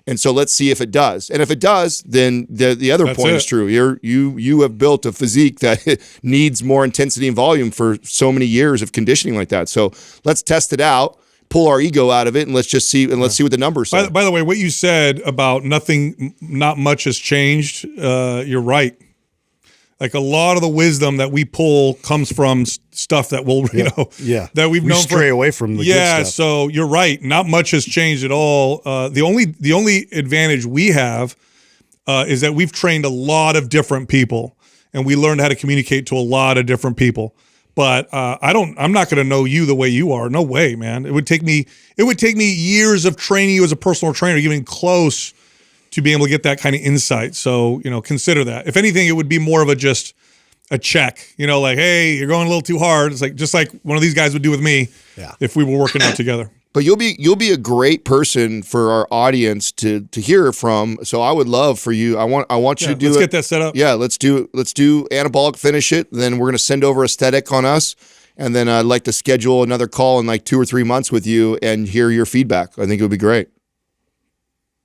And so let's see if it does. And if it does, then the other point is true. You have built a physique that needs more intensity and volume for so many years of conditioning like that. So let's test it out, pull our ego out of it, and let's just see let's see what the numbers say. By the way, what you said about not much has changed, you're right. Like a lot of the wisdom that we pull comes from stuff that we'll, that we stray away from the good stuff. So you're right. Not much has changed at all. The only advantage we have is that we've trained a lot of different people, and we learned how to communicate to a lot of different people. But I'm not going to know you the way you are. No way, man. It would take me years of training you as a personal trainer, even close to being able to get that kind of insight. So, consider that. If anything, it would be more of just a check, like, hey, you're going a little too hard. It's like, just like one of these guys would do with me if we were working out together. But you'll be a great person for our audience to hear from. So I would love for you. I want you to do let's get that set up. Yeah, let's do anabolic, finish it. Then we're going to send over aesthetic on us. And then I'd like to schedule another call in like 2 or 3 months with you and hear your feedback. I think it would be great.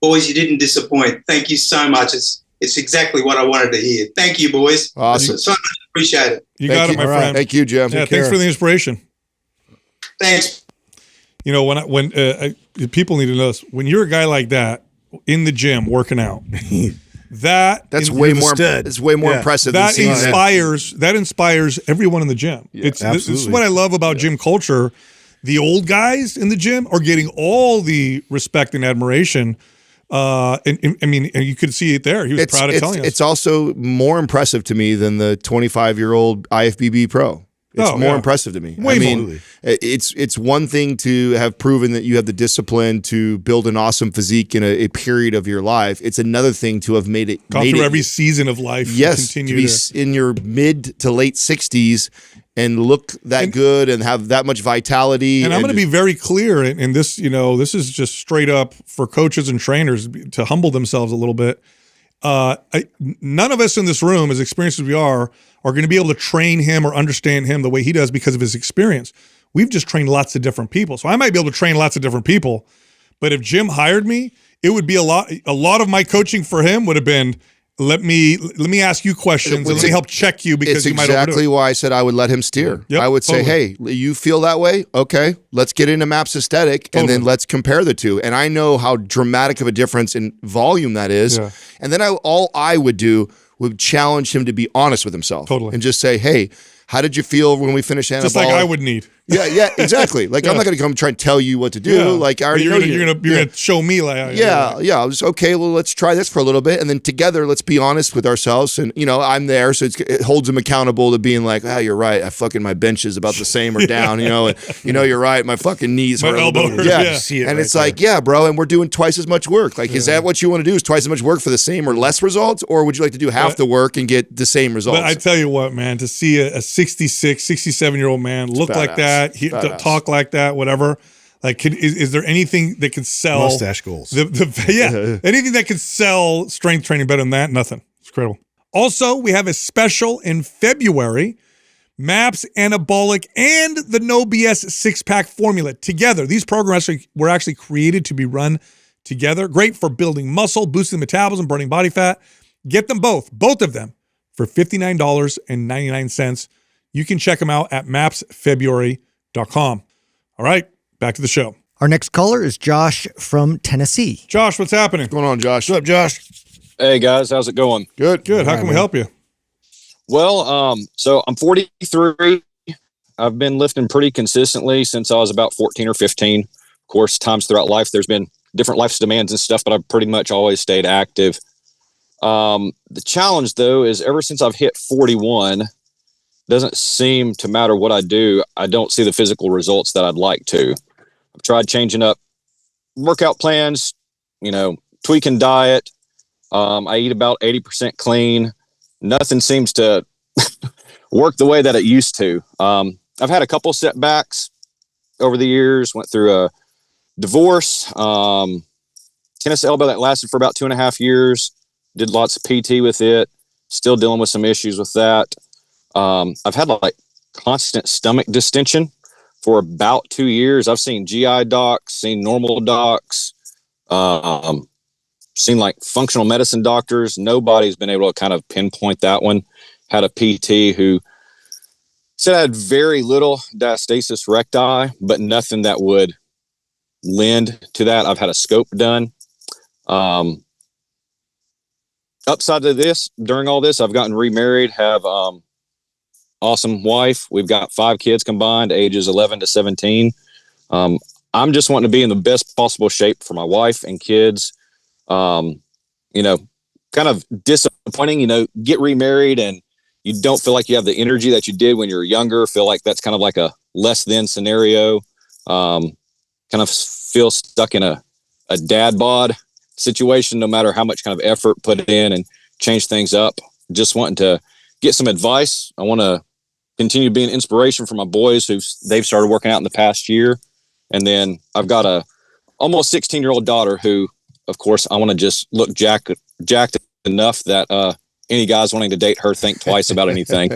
Boys, you didn't disappoint. Thank you so much. It's exactly what I wanted to hear. Thank you, boys. Awesome. So much appreciate it. You got it, my friend. Thank you, Jim. Yeah, thanks for the inspiration. Thanks. When people need to know this, when you're a guy like that in the gym working out, that's way more. It's way more impressive. That inspires everyone in the gym. Yeah, this is what I love about gym culture. The old guys in the gym are getting all the respect and admiration. And you could see it there. He was proud of telling us. It's also more impressive to me than the 25-year-old IFBB pro. It's more impressive to me. Way more. It's one thing to have proven that you have the discipline to build an awesome physique in a period of your life. It's another thing to have made through every season of life. Yes, to be in your mid to late 60s and look good and have that much vitality. And I'm going to be very clear in this. This is just straight up for coaches and trainers to humble themselves a little bit. None of us in this room, as experienced as we are going to be able to train him or understand him the way he does because of his experience. We've just trained lots of different people. So I might be able to train lots of different people, but if Jim hired me, it would be a lot of my coaching for him would have been, let me ask you questions and let me help check you because you might overdo it. It's exactly why I said I would let him steer. Yep, I would say, hey, you feel that way? Okay, let's get into MAPS Aesthetic and then let's compare the two. And I know how dramatic of a difference in volume that is. Yeah. And then all I would do would challenge him to be honest with himself. Totally. And just say, hey, how did you feel when we finished anabolic? Just like I would need. Yeah, exactly. Like I'm not going to come try and tell you what to do. Yeah. Like I already know you're going to show me like I was okay. Well, let's try this for a little bit, and then together let's be honest with ourselves. And I'm there, so it holds him accountable to being like, you're right. My bench is about the same or down. And you're right. My fucking knees hurt. My elbow. Yeah, and it's like, yeah, bro. And we're doing twice as much work. Like, is that what you want to do? Is twice as much work for the same or less results, or would you like to do half the work and get the same results? But I tell you what, man, to see a 66, 67-year-old man look like that, talk like that, whatever. Like, is there anything that can sell mustache goals? Anything that can sell strength training better than that? Nothing. It's incredible. Also, we have a special in February: MAPS, Anabolic, and the No B.S. 6-pack formula together. These programs were actually created to be run together. Great for building muscle, boosting metabolism, burning body fat. Get them both of them, for $59.99. You can check them out at mapsfebruary.com. All right, back to the show. Our next caller is Josh from Tennessee. Josh, what's happening? What's going on, Josh? What's up, Josh? Hey, guys. How's it going? Good. How can we help you? Well, so I'm 43. I've been lifting pretty consistently since I was about 14 or 15. Of course, times throughout life, there's been different life demands and stuff, but I've pretty much always stayed active. The challenge, though, is ever since I've hit 41, doesn't seem to matter what I do, I don't see the physical results that I'd like to. I've tried changing up workout plans, tweaking diet. I eat about 80% clean. Nothing seems to work the way that it used to. I've had a couple setbacks over the years, went through a divorce, tennis elbow that lasted for about 2.5 years, did lots of PT with it, still dealing with some issues with that. I've had like constant stomach distension for about 2 years. I've seen GI docs, seen normal docs, seen like functional medicine doctors. Nobody's been able to kind of pinpoint that one. Had a PT who said I had very little diastasis recti, but nothing that would lend to that. I've had a scope done. Upside of this, during all this, I've gotten remarried, have awesome wife. We've got 5 kids combined, ages 11 to 17. I'm just wanting to be in the best possible shape for my wife and kids. You know, kind of disappointing, you know, get remarried and you don't feel like you have the energy that you did when you were younger. Feel like that's kind of like a less than scenario. Kind of feel stuck in a dad bod situation, no matter how much kind of effort put in and change things up. Just wanting to get some advice. I want to continue being inspiration for my boys they've started working out in the past year. And then I've got a almost 16-year-old daughter who, of course, I want to just look jacked enough that any guys wanting to date her think twice about anything.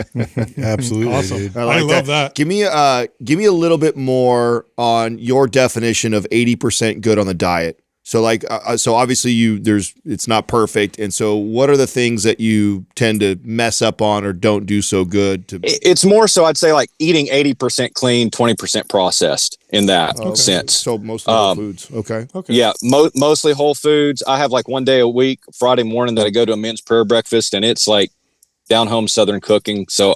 Absolutely. Awesome. Dude. I love that. Give me a little bit more on your definition of 80% good on the diet. So like, so obviously it's not perfect. And so what are the things that you tend to mess up on or don't do so good to? It's more so I'd say like eating 80% clean, 20% processed in that sense. So mostly whole foods. Okay. Yeah. Mostly whole foods. I have like one day a week, Friday morning, that I go to a men's prayer breakfast, and it's like down home Southern cooking. So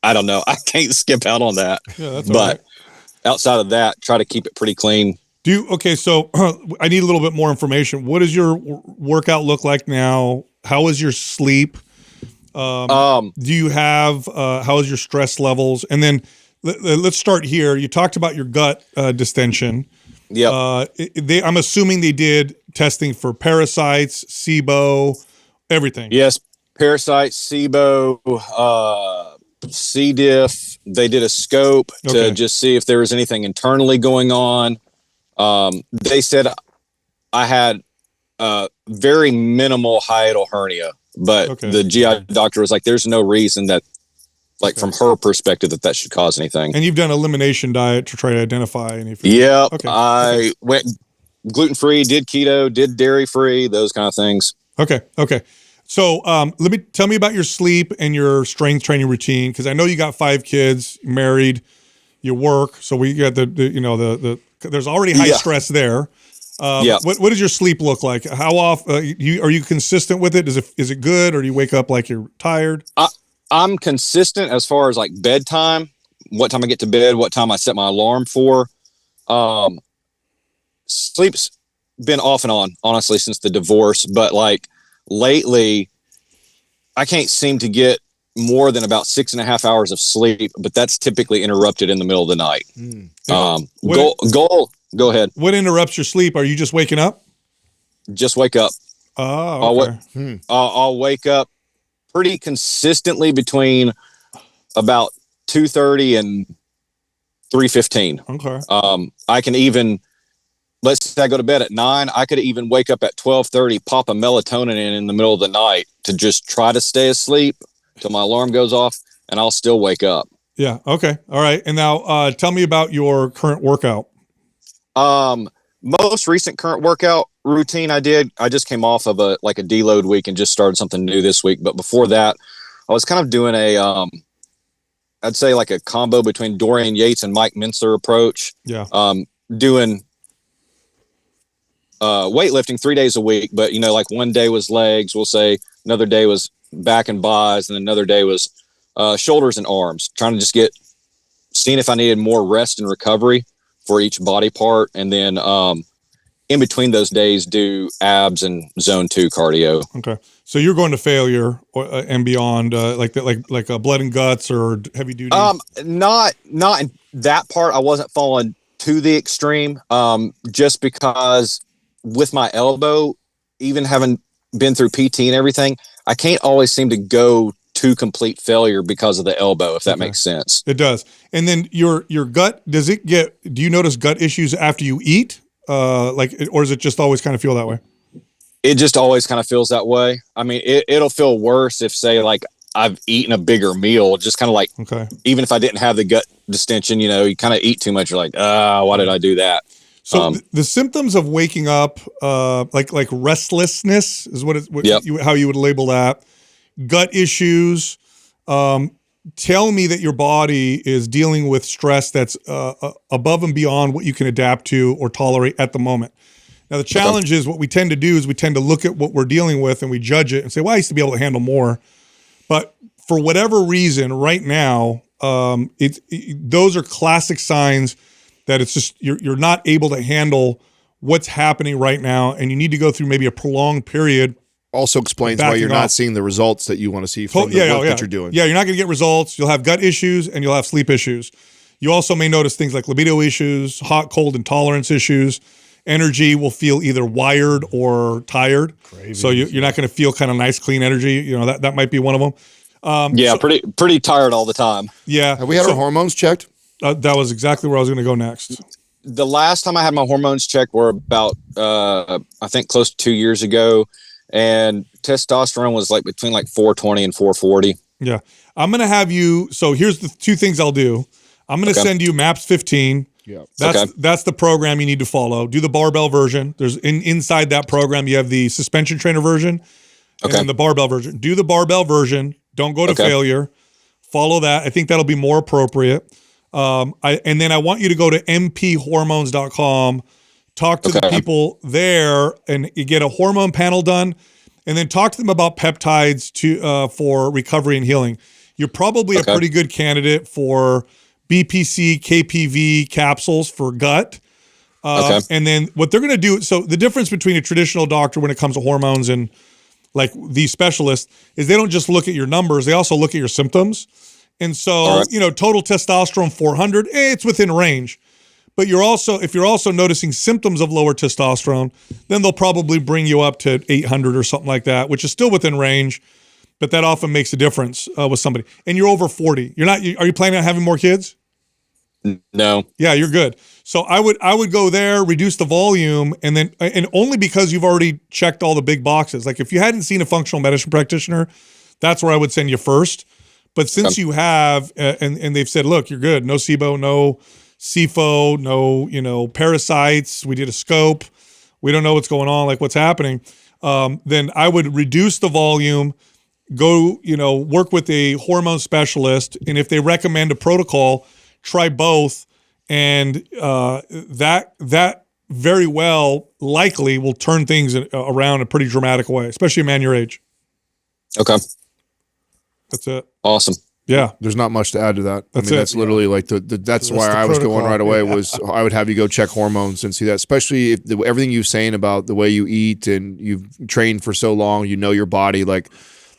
I don't know. I can't skip out on that. Yeah, that's but all right. outside of that, try to keep it pretty clean. So I need a little bit more information. What does your workout look like now? How is your sleep? Do you have, how is your stress levels? And then let's start here. You talked about your gut distension. Yeah. I'm assuming they did testing for parasites, SIBO, everything. Yes. Parasites, SIBO, C. diff. They did a scope to just see if there was anything internally going on. They said I had very minimal hiatal hernia, but the GI doctor was like, there's no reason that, like from her perspective, that should cause anything. And you've done elimination diet to try to identify anything. Yep. I went gluten-free, did keto, did dairy-free, those kind of things. Okay. So tell me about your sleep and your strength training routine, because I know you got 5 kids, married, you work, so we got the there's already high stress there. What does your sleep look like? How often are you consistent with it? Is it good, or do you wake up like you're tired? I'm consistent as far as like bedtime, what time I get to bed, what time I set my alarm for. Sleep's been off and on, honestly, since the divorce. But like lately, I can't seem to get more than about 6.5 hours of sleep, but that's typically interrupted in the middle of the night. Go ahead. What interrupts your sleep? Are you just waking up? Just wake up. Oh, okay. I'll wake up pretty consistently between about 2:30 and 3:15. Okay. I can even, let's say I go to bed at 9, I could even wake up at 12:30, pop a melatonin in the middle of the night to just try to stay asleep till my alarm goes off, and I'll still wake up. Yeah. Okay. All right. And now tell me about your current workout. Most recent current workout routine I just came off of a deload week and just started something new this week. But before that, I was kind of doing I'd say like a combo between Dorian Yates and Mike Mincer approach. Yeah. Doing weightlifting 3 days a week, but like one day was legs, we'll say, another day was back and buys, and another day was shoulders and arms, trying to just seeing if I needed more rest and recovery for each body part. And then in between those days, do abs and zone 2 cardio. Okay. So you're going to failure and beyond, like blood and guts or heavy duty? Not in that part. I wasn't falling to the extreme, just because with my elbow, even having been through PT and everything, I can't always seem to go to complete failure because of the elbow, if that makes sense. It does. And then your gut, do you notice gut issues after you eat? Or does it just always kind of feel that way? It just always kind of feels that way. I mean, it'll feel worse if, say, like I've eaten a bigger meal, just kind of like, even if I didn't have the gut distension, you kind of eat too much. You're like, why did I do that? So the symptoms of waking up, like restlessness is how you would label that. Gut issues. Tell me that your body is dealing with stress that's above and beyond what you can adapt to or tolerate at the moment. Now, the challenge is what we tend to do is we tend to look at what we're dealing with and we judge it and say, well, I used to be able to handle more. But for whatever reason, right now, those are classic signs that it's just you're not able to handle what's happening right now, and you need to go through maybe a prolonged period. Also explains why you're not seeing the results that you want to see from the work that you're doing. Yeah, you're not going to get results. You'll have gut issues and you'll have sleep issues. You also may notice things like libido issues, hot, cold intolerance issues. Energy will feel either wired or tired. Cravings. So you're not going to feel kind of nice, clean energy. That might be one of them. Pretty tired all the time. Yeah. Have we had our hormones checked? That was exactly where I was going to go next. The last time I had my hormones checked were about, I think, close to 2 years ago. And testosterone was like between like 420 and 440. Yeah. I'm going to have you. So here's the two things I'll do. I'm going to send you MAPS 15. Yeah. That's the program you need to follow. Do the barbell version. There's inside that program, you have the suspension trainer version and then the barbell version. Do the barbell version. Don't go to failure. Follow that. I think that'll be more appropriate. And then I want you to go to mphormones.com. Talk to the people there and you get a hormone panel done, and then talk to them about peptides for recovery and healing. You're probably a pretty good candidate for BPC, KPV capsules for gut. And then what they're going to do, so the difference between a traditional doctor when it comes to hormones and like these specialists is they don't just look at your numbers, they also look at your symptoms. And so, total testosterone 400, it's within range. But if you're also noticing symptoms of lower testosterone, then they'll probably bring you up to 800 or something like that, which is still within range. But that often makes a difference with somebody. And you're over 40. Are you planning on having more kids? No. Yeah, you're good. So I would go there, reduce the volume, and only because you've already checked all the big boxes. Like if you hadn't seen a functional medicine practitioner, that's where I would send you first. But since you have, and they've said, look, you're good. No SIBO, no CFO, no, parasites. We did a scope. We don't know what's going on, like what's happening. Then I would reduce the volume, go, work with a hormone specialist. And if they recommend a protocol, try both. And that very well likely will turn things around in a pretty dramatic way, especially a man your age. Okay. That's it. Awesome. Yeah. There's not much to add to that. That's literally like that's why I was going right away was I would have you go check hormones and see that, especially if everything you're saying about the way you eat and you've trained for so long, your body, like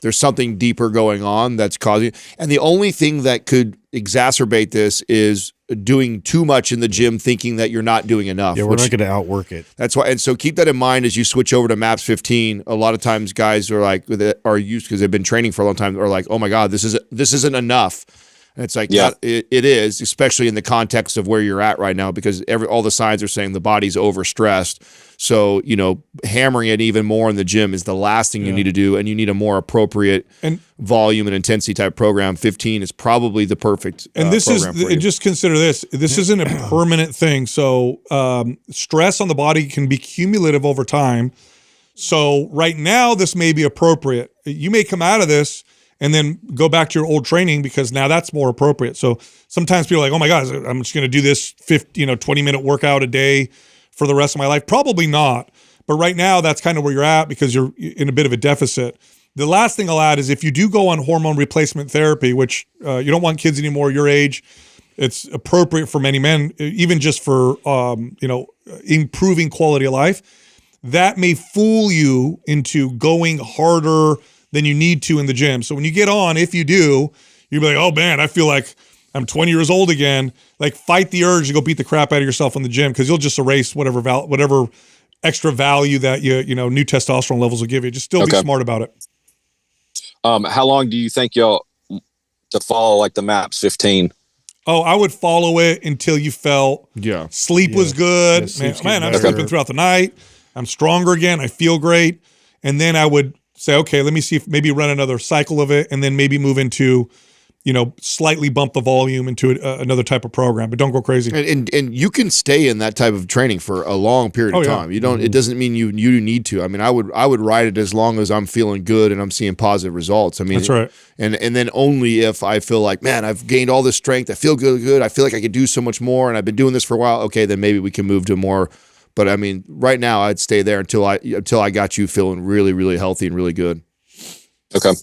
there's something deeper going on that's causing, and the only thing that could exacerbate this is doing too much in the gym, thinking that you're not doing enough. Yeah, we're not going to outwork it. That's why, and so keep that in mind as you switch over to MAPS 15. A lot of times, guys are used because they've been training for a long time. Are like, oh my god, this isn't enough. And it's like, it is, especially in the context of where you're at right now, because all the signs are saying the body's overstressed. So, hammering it even more in the gym is the last thing you need to do, and you need a more appropriate volume and intensity type program. 15 is probably the perfect program for you. Just consider this. This isn't a permanent thing. So stress on the body can be cumulative over time. So right now, this may be appropriate. You may come out of this and then go back to your old training because now that's more appropriate. So sometimes people are like, oh my God, I'm just going to do this 20-minute workout a day for the rest of my life. Probably not. But right now, that's kind of where you're at because you're in a bit of a deficit. The last thing I'll add is if you do go on hormone replacement therapy, which you don't want kids anymore your age, it's appropriate for many men, even just for improving quality of life. That may fool you into going harder than you need to in the gym. So when you get on, if you do, you'll be like, oh man, I feel like I'm 20 years old again. Like fight the urge to go beat the crap out of yourself in the gym because you'll just erase whatever extra value that new testosterone levels will give you. Just still be smart about it. How long do you think y'all to follow like the MAPS 15? Oh, I would follow it until you felt sleep was good. Man, I'm sleeping throughout the night. I'm stronger again. I feel great. And then I would say, okay, let me see if maybe run another cycle of it, and then maybe move into, slightly bump the volume into another type of program, but don't go crazy. And you can stay in that type of training for a long period of time. You don't. It doesn't mean you need to. I mean, I would ride it as long as I'm feeling good and I'm seeing positive results. I mean, that's right. And then only if I feel like, man, I've gained all this strength, I feel good. I feel like I could do so much more, and I've been doing this for a while. Okay, then maybe we can move to more. But I mean, right now I'd stay there until I got you feeling really, really healthy and really good. Okay.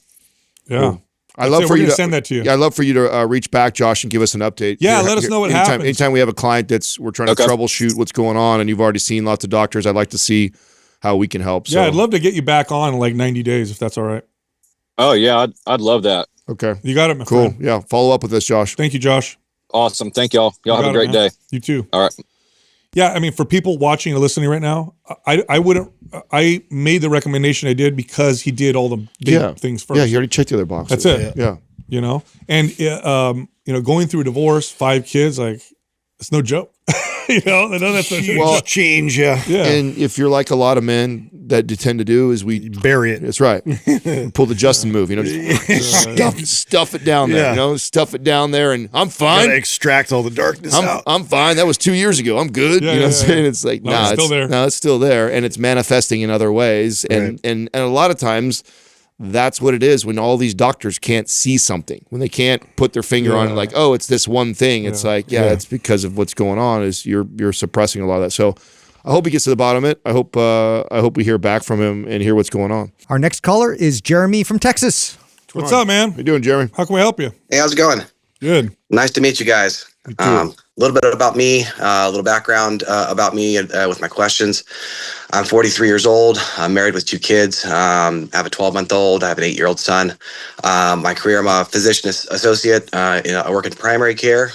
Yeah. Cool. I'd love for you to send that to you. Yeah, I'd love for you to reach back, Josh, and give us an update. Yeah, let us know what happens. Anytime we have a client we're trying to troubleshoot what's going on, and you've already seen lots of doctors, I'd like to see how we can help. Yeah, I'd love to get you back on in like 90 days if that's all right. Oh yeah, I'd love that. Okay, you got it, my friend. Cool. Yeah, follow up with us, Josh. Thank you, Josh. Awesome. Thank y'all. Y'all have a great day. You too. All right. Yeah, I mean, for people watching and listening right now, I made the recommendation I did because he did all the big things first. Yeah, you already checked the other boxes. That's it. Yeah. And going through a divorce, 5 kids, like, it's no joke. That's well, change. Yeah. And if you're like a lot of men that tend to do is we bury it. That's right. Pull the Justin move, just stuff it down there, stuff it down there, and I'm fine. Gotta extract all the darkness out. I'm fine. That was 2 years ago. I'm good. What I'm saying? It's like, it's still there. No, it's still there, and it's manifesting in other ways. And a lot of times, that's what it is when all these doctors can't see something, when they can't put their finger on it, like, oh, it's this one thing. It's like, it's because of what's going on. Is you're suppressing a lot of that. So I hope he gets to the bottom of it. I hope we hear back from him and hear what's going on. Our next caller is Jeremy from Texas. What's up, man? How you doing, Jeremy? How can we help you? Hey, how's it going? Good. Nice to meet you guys. A little bit about me, a little background about me with my questions. I'm 43 years old. I'm married with 2 kids. I have a 12-month-old. I have an 8-year-old son. My career, I'm a physician associate. I work in primary care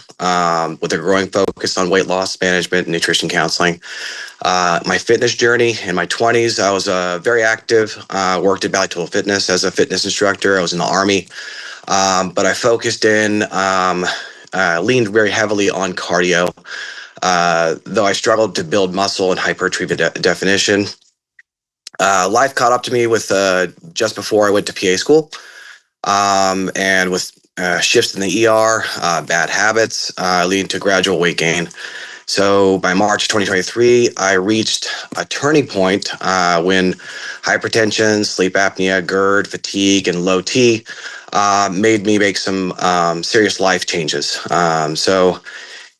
with a growing focus on weight loss management and nutrition counseling. My fitness journey in my 20s, I was very active. Worked at Valley Total Fitness as a fitness instructor. I was in the Army. But I focused in, leaned very heavily on cardio, though I struggled to build muscle and hypertrophy definition. Life caught up to me with just before I went to PA school, and with shifts in the ER, bad habits, leading to gradual weight gain. So by March 2023, I reached a turning point when hypertension, sleep apnea, GERD, fatigue, and low T made me make some serious life changes. So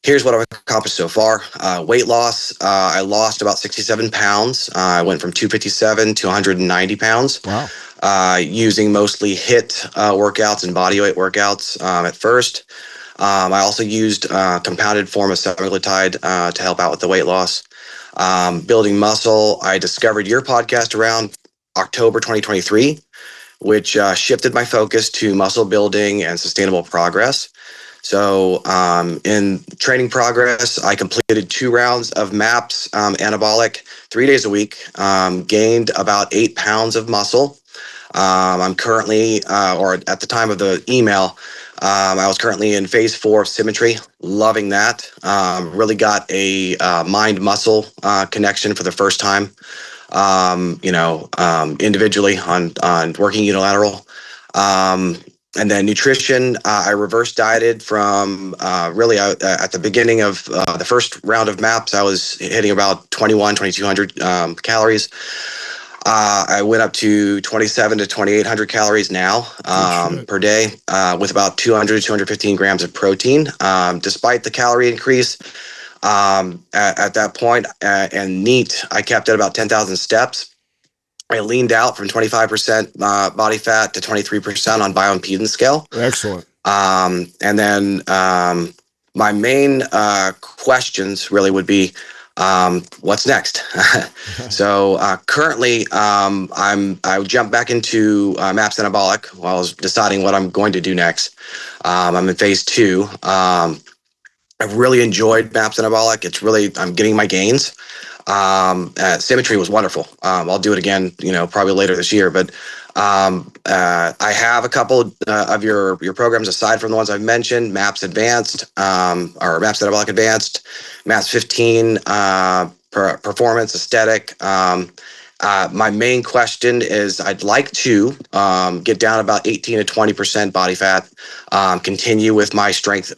here's what I've accomplished so far. Weight loss, I lost about 67 pounds. I went from 257 to 190 pounds. Wow. Using mostly HIIT workouts and body weight workouts at first. I also used a compounded form of semaglutide to help out with the weight loss. Building muscle, I discovered your podcast around October 2023, which shifted my focus to muscle building and sustainable progress. So in training progress, I completed 2 rounds of MAPS anabolic 3 days a week, gained about 8 pounds of muscle. I'm currently, or at the time of the email, I was currently in phase 4 of Symmetry, loving that. Really got a mind-muscle connection for the first time, individually on working unilateral. And then nutrition, I reverse dieted from really at the beginning of the first round of MAPS, I was hitting about 2,200 calories. I went up to 27 to 2,800 calories now per day with about 200 to 215 grams of protein. Despite the calorie increase at that point and NEAT, I kept at about 10,000 steps. I leaned out from 25% body fat to 23% on bioimpedance scale. Excellent. And then my main questions really would be, what's next? So currently, I jumped back into MAPS Anabolic while I was deciding what I'm going to do next. I'm in phase 2. I've really enjoyed MAPS Anabolic. I'm getting my gains. Symmetry was wonderful. I'll do it again, probably later this year. But I have a couple of your programs aside from the ones I've mentioned: MAPS Advanced, or MAPS Anabolic Advanced, MAPS 15, Performance Aesthetic. My main question is I'd like to get down about 18 to 20% body fat, continue with my strength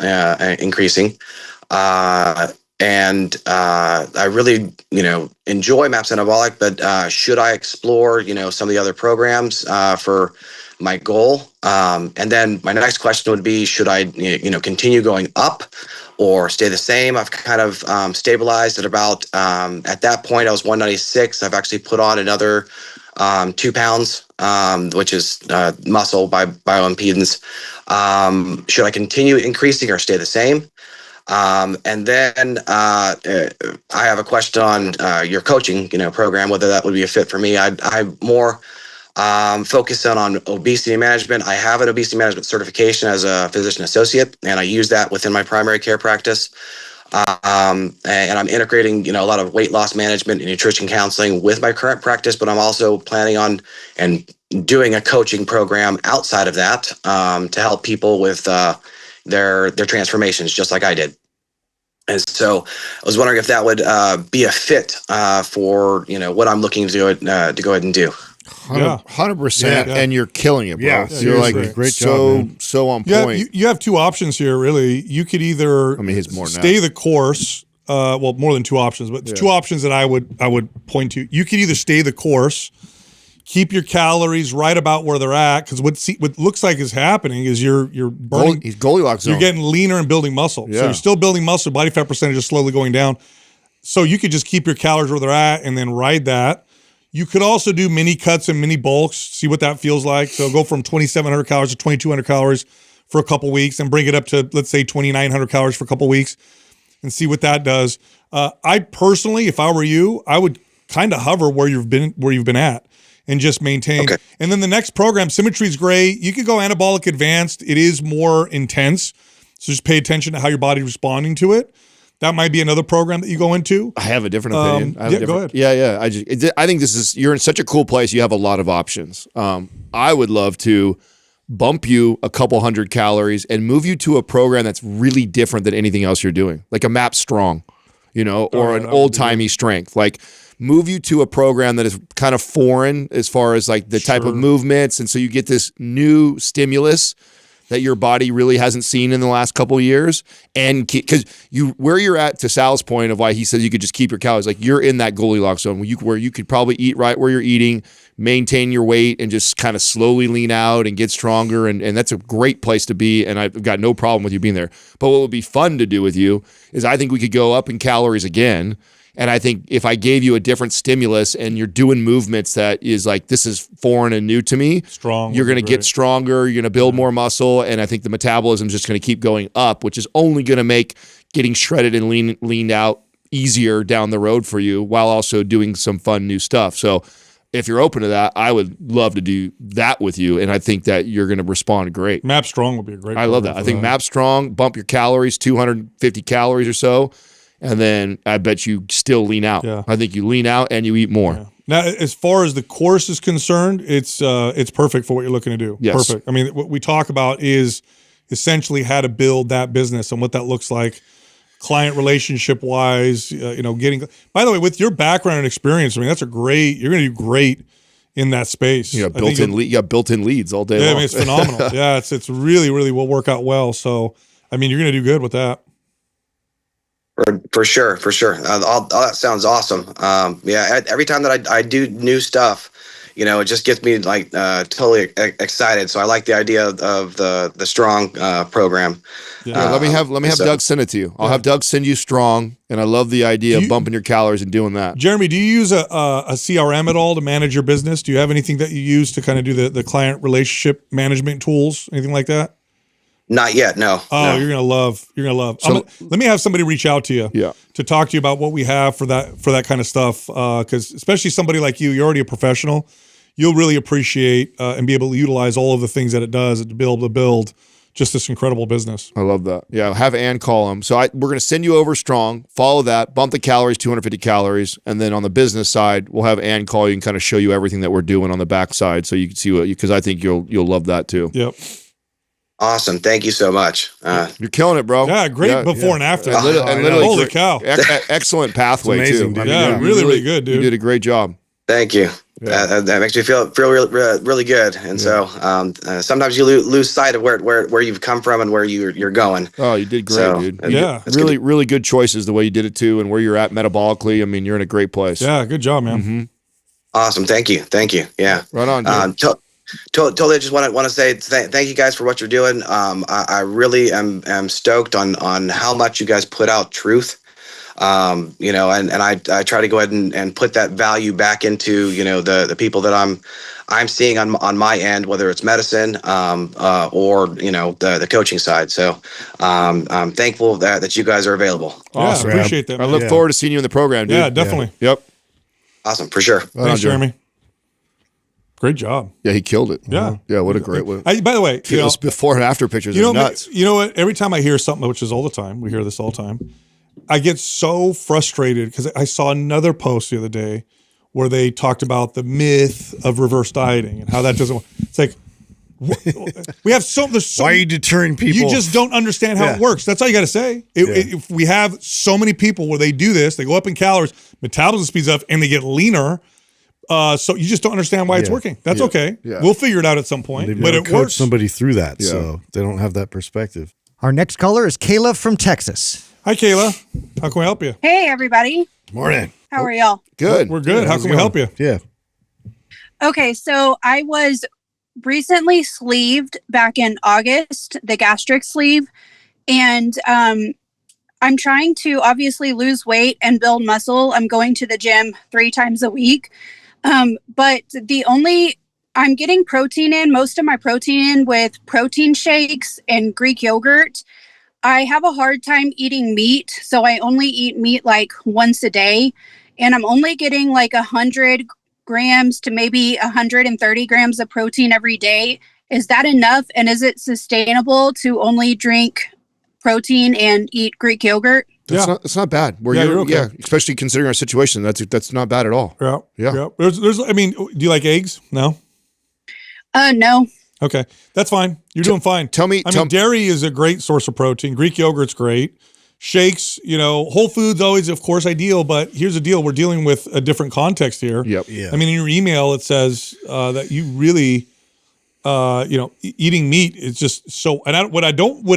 increasing. And I really, enjoy MAPS Anabolic, but should I explore, some of the other programs for my goal? And then my next question would be, should I, continue going up or stay the same? I've kind of stabilized at about, at that point, I was 196. I've actually put on another 2 pounds, which is muscle by bioimpedance. Should I continue increasing or stay the same? And then I have a question on your coaching, program, whether that would be a fit for me. I'm more focused on obesity management. I have an obesity management certification as a physician associate, and I use that within my primary care practice. And I'm integrating, a lot of weight loss management and nutrition counseling with my current practice, but I'm also planning on and doing a coaching program outside of that to help people with their transformations, just like I did. And so I was wondering if that would be a fit for, what I'm looking to do to go ahead and do. 100%. Yeah. And you're killing it, bro. Yeah, You're like seriously. Great job, man. so on point. You have two options here, really. You could either he's more than stay the course. Well, more than two options, but two options that I would point to. You could either stay the course, keep your calories right about where they're at, because what looks like is happening is you're burning. He's Goldilocks zone. You're getting leaner and building muscle. Yeah. So you're still building muscle. Body fat percentage is slowly going down. So you could just keep your calories where they're at and then ride that. You could also do mini cuts and mini bulks, see what that feels like. So go from 2,700 calories to 2,200 calories for a couple weeks and bring it up to, let's say, 2,900 calories for a couple weeks and see what that does. I personally, if I were you, I would kind of hover where you've been at and just maintain. Okay. And then the next program, Symmetry is great. You could go Anabolic Advanced. It is more intense. So just pay attention to how your body's responding to it. That might be another program that you go into. I have a different opinion. Go ahead. Yeah. I think you're in such a cool place. You have a lot of options. I would love to bump you a couple hundred calories and move you to a program that's really different than anything else you're doing, like a MAP Strong, or an old timey strength. Like move you to a program that is kind of foreign as far as like the type of movements, and so you get this new stimulus that your body really hasn't seen in the last couple of years. And because where you're at, to Sal's point of why he says you could just keep your calories, like you're in that Goldilocks zone where you could probably eat right where you're eating, maintain your weight, and just kind of slowly lean out and get stronger. And that's a great place to be. And I've got no problem with you being there. But what would be fun to do with you is I think we could go up in calories again. And I think if I gave you a different stimulus and you're doing movements that is like, this is foreign and new to me, you're going to get stronger, you're going to build more muscle, and I think the metabolism is just going to keep going up, which is only going to make getting shredded and leaned out easier down the road for you while also doing some fun new stuff. So if you're open to that, I would love to do that with you, and I think that you're going to respond great. MAP Strong would be a great. I love that. I think MAP Strong, bump your calories, 250 calories or so, and then I bet you still lean out. Yeah. I think you lean out and you eat more. Yeah. Now, as far as the course is concerned, it's perfect for what you're looking to do. Yes. Perfect. I mean, what we talk about is essentially how to build that business and what that looks like, client relationship wise. Getting. By the way, with your background and experience, I mean, you're going to do great in that space. You got built-in leads all day long. I mean, it's phenomenal. Yeah, it's really, really will work out well. So, I mean, you're going to do good with that. For sure. All that sounds awesome. Every time that I do new stuff, it just gets me like totally excited. So I like the idea of the Strong program. Yeah, let me have Doug send it to you. I'll have Doug send you Strong, and I love the idea of bumping your calories and doing that. Jeremy, do you use a CRM at all to manage your business? Do you have anything that you use to kind of do the client relationship management tools, anything like that? Not yet, no. Oh, no. You're gonna love. So, let me have somebody reach out to you. To talk to you about what we have for that kind of stuff. Because especially somebody like you're already a professional. You'll really appreciate and be able to utilize all of the things that it does to be able to build just this incredible business. I love that. Yeah, have Ann call him. So we're going to send you over strong, follow that, bump the calories, 250 calories. And then on the business side, we'll have Ann call you and kind of show you everything that we're doing on the backside. So you can see because I think you'll love that too. Yep. Awesome. Thank you so much. You're killing it, bro. Yeah, great before and after. And literally Holy cow. Excellent pathway amazing, too. dude. Yeah, really good, dude. You did a great job. Thank you. That makes me feel really good. And so sometimes you lose sight of where you've come from and where you're going. Oh, you did great, So, dude. Yeah. Really good choices the way you did it too, and where you're at metabolically. I mean, you're in a great place. Yeah, good job, man. Mm-hmm. Awesome. Thank you. Yeah. Right on, dude. Totally just want to say thank you guys for what you're doing. I really am stoked on how much you guys put out truth. And I try to go ahead and put that value back into, the people that I'm seeing on my end, whether it's medicine, or, the coaching side. So, I'm thankful that you guys are available. Awesome. Yeah, appreciate that, I man. look forward to seeing you in the program, dude. Yeah, definitely. Yep. Awesome. For sure. Thanks, Jeremy. Great job. Yeah, he killed it. Yeah. Yeah, what a great one. By the way, Those before and after pictures are nuts. You know what? Every time I hear something, which is all the time, we hear this all the time, I get so frustrated because I saw another post the other day where they talked about the myth of reverse dieting and how that doesn't. It's like we have there's so. Why are you deterring people? You just don't understand how it works. That's all you got to say. If we have so many people where they do this, they go up in calories, metabolism speeds up, and they get leaner. So you just don't understand why it's working. That's okay. Yeah. We'll figure it out at some point. They've But never it coached works. somebody through that, so they don't have that perspective. Our next caller is Kayla from Texas. Hi, Kayla. How can we help you? Hey, everybody. Morning. How are y'all? Good. We're good. How can we help you? Yeah. Okay, so I was recently sleeved back in August, the gastric sleeve, and I'm trying to obviously lose weight and build muscle. I'm going to the gym 3 times a week, but I'm getting protein in, most of my protein in with protein shakes and Greek yogurt. I have a hard time eating meat, so I only eat meat like once a day, and I'm only getting like 100 grams to maybe 130 grams of protein every day. Is that enough? And is it sustainable to only drink protein and eat Greek yogurt? It's not bad. You're okay. Yeah, especially considering our situation. That's not bad at all. Yeah. There's. I mean, do you like eggs? No. No. Okay, that's fine. You're doing fine. Tell me. Dairy is a great source of protein. Greek yogurt's great. Shakes, Whole Foods always, of course, ideal. But here's the deal: we're dealing with a different context here. Yep. Yeah. I mean, in your email, it says that you really, eating meat is just so. And what I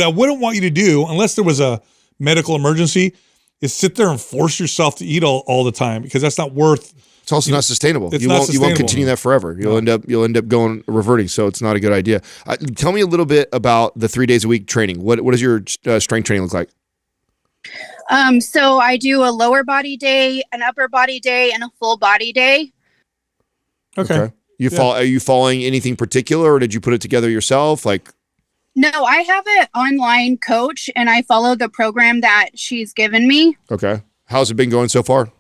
wouldn't want you to do, unless there was a medical emergency, is sit there and force yourself to eat all the time, because that's not worth. It's also not sustainable. It's You not won't sustainable. continue that forever. You'll end up going reverting. So it's not a good idea. Tell me a little bit about the 3 days a week training. What does your strength training look like? So I do a lower body day, an upper body day, and a full body day. Okay. Are you following anything particular, or did you put it together yourself? No, I have an online coach, and I follow the program that she's given me. Okay. How's it been going so far?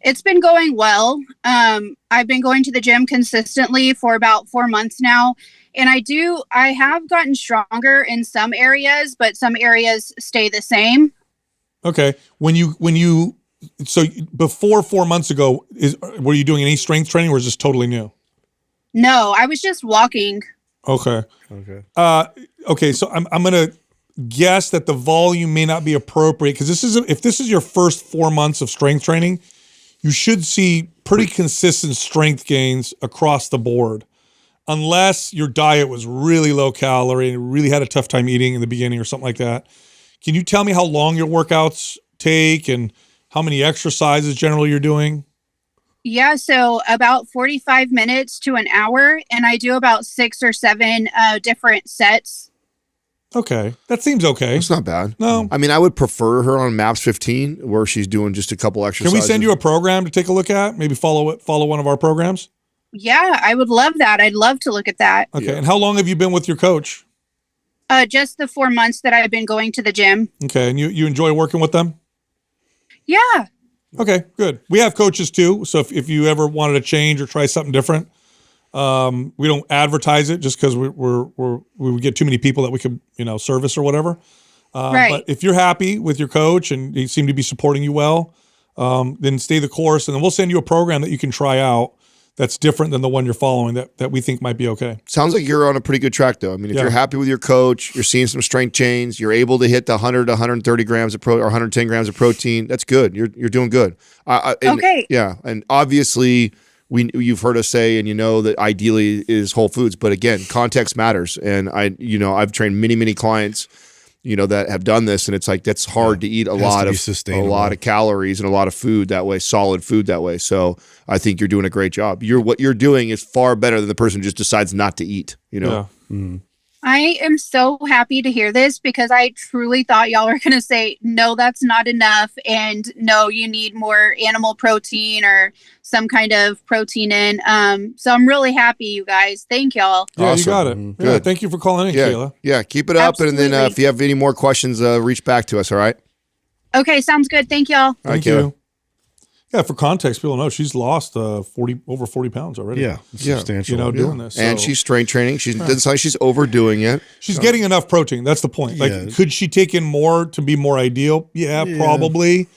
It's been going well. I've been going to the gym consistently for about 4 months now. And I have gotten stronger in some areas, but some areas stay the same. Okay. So before 4 months ago, were you doing any strength training, or is this totally new? No, I was just walking. Okay. Okay. Okay. So I'm going to guess that the volume may not be appropriate, because if this is your first 4 months of strength training, you should see pretty consistent strength gains across the board, unless your diet was really low calorie and really had a tough time eating in the beginning or something like that. Can you tell me how long your workouts take and how many exercises generally you're doing? Yeah, so about 45 minutes to an hour, and I do about 6 or 7 different sets. Okay. That seems okay. It's not bad. No. I mean, I would prefer her on MAPS 15, where she's doing just a couple exercises. Can we send you a program to take a look at? Maybe follow one of our programs? Yeah, I would love that. I'd love to look at that. Okay. Yeah. And how long have you been with your coach? Just the 4 months that I've been going to the gym. Okay. And you enjoy working with them? Yeah. Okay, good. We have coaches too. So if you ever wanted to change or try something different, We don't advertise it just because we would get too many people that we could, service or whatever. Right. But if you're happy with your coach and he seem to be supporting you well, then stay the course, and then we'll send you a program that you can try out that's different than the one you're following that we think might be okay. Sounds like you're on a pretty good track, though. I mean, if you're happy with your coach, you're seeing some strength change, you're able to hit the 100 to 130 grams of or 110 grams of protein, that's good. You're doing good. Okay. Yeah, and obviously you've heard us say, and that ideally is whole foods, but again, context matters. And I've trained many clients that have done this, and it's like that's hard to eat a lot of calories and a lot of food that way, solid food that way. So I think you're doing a great job. What you're doing is far better than the person who just decides not to eat. Yeah. I am so happy to hear this because I truly thought y'all were going to say, no, that's not enough. And no, you need more animal protein or some kind of protein in. So I'm really happy, you guys. Thank y'all. Yeah, Awesome. you got it. Good. Yeah, thank you for calling in, Kayla. Yeah, keep it up. Absolutely. And then if you have any more questions, reach back to us, all right? Okay, sounds good. Thank y'all. Thank you. Yeah, for context, people know she's lost over 40 pounds already. Yeah, substantial. Doing this. And so. she's strength training. She doesn't sound like she's overdoing it. She's getting enough protein. That's the point. Like, could she take in more to be more ideal? Yeah, probably.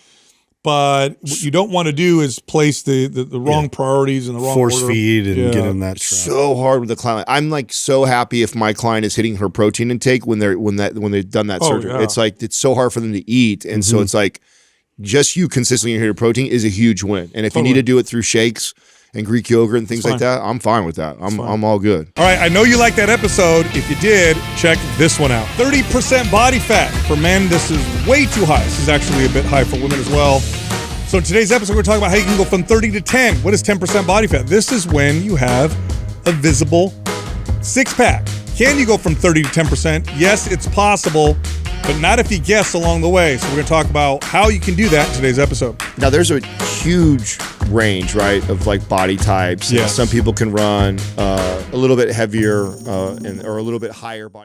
But what you don't want to do is place the wrong priorities in the wrong force order. feed and get in that trap. So hard with the client. I'm like so happy if my client is hitting her protein intake when they've done that surgery. Yeah. It's like it's so hard for them to eat, and so it's like just you consistently hitting your protein is a huge win. And if you need to do it through shakes and Greek yogurt and things like that, I'm fine with that. I'm all good. All right, I know you liked that episode. If you did, check this one out. 30% body fat. For men, this is way too high. This is actually a bit high for women as well. So in today's episode, we're talking about how you can go from 30 to 10. What is 10% body fat? This is when you have a visible six-pack. Can you go from 30 to 10%? Yes, it's possible, but not if you guess along the way. So we're going to talk about how you can do that in today's episode. Now, there's a huge range, right, of like body types. Yes. Some people can run a little bit heavier or a little bit higher body.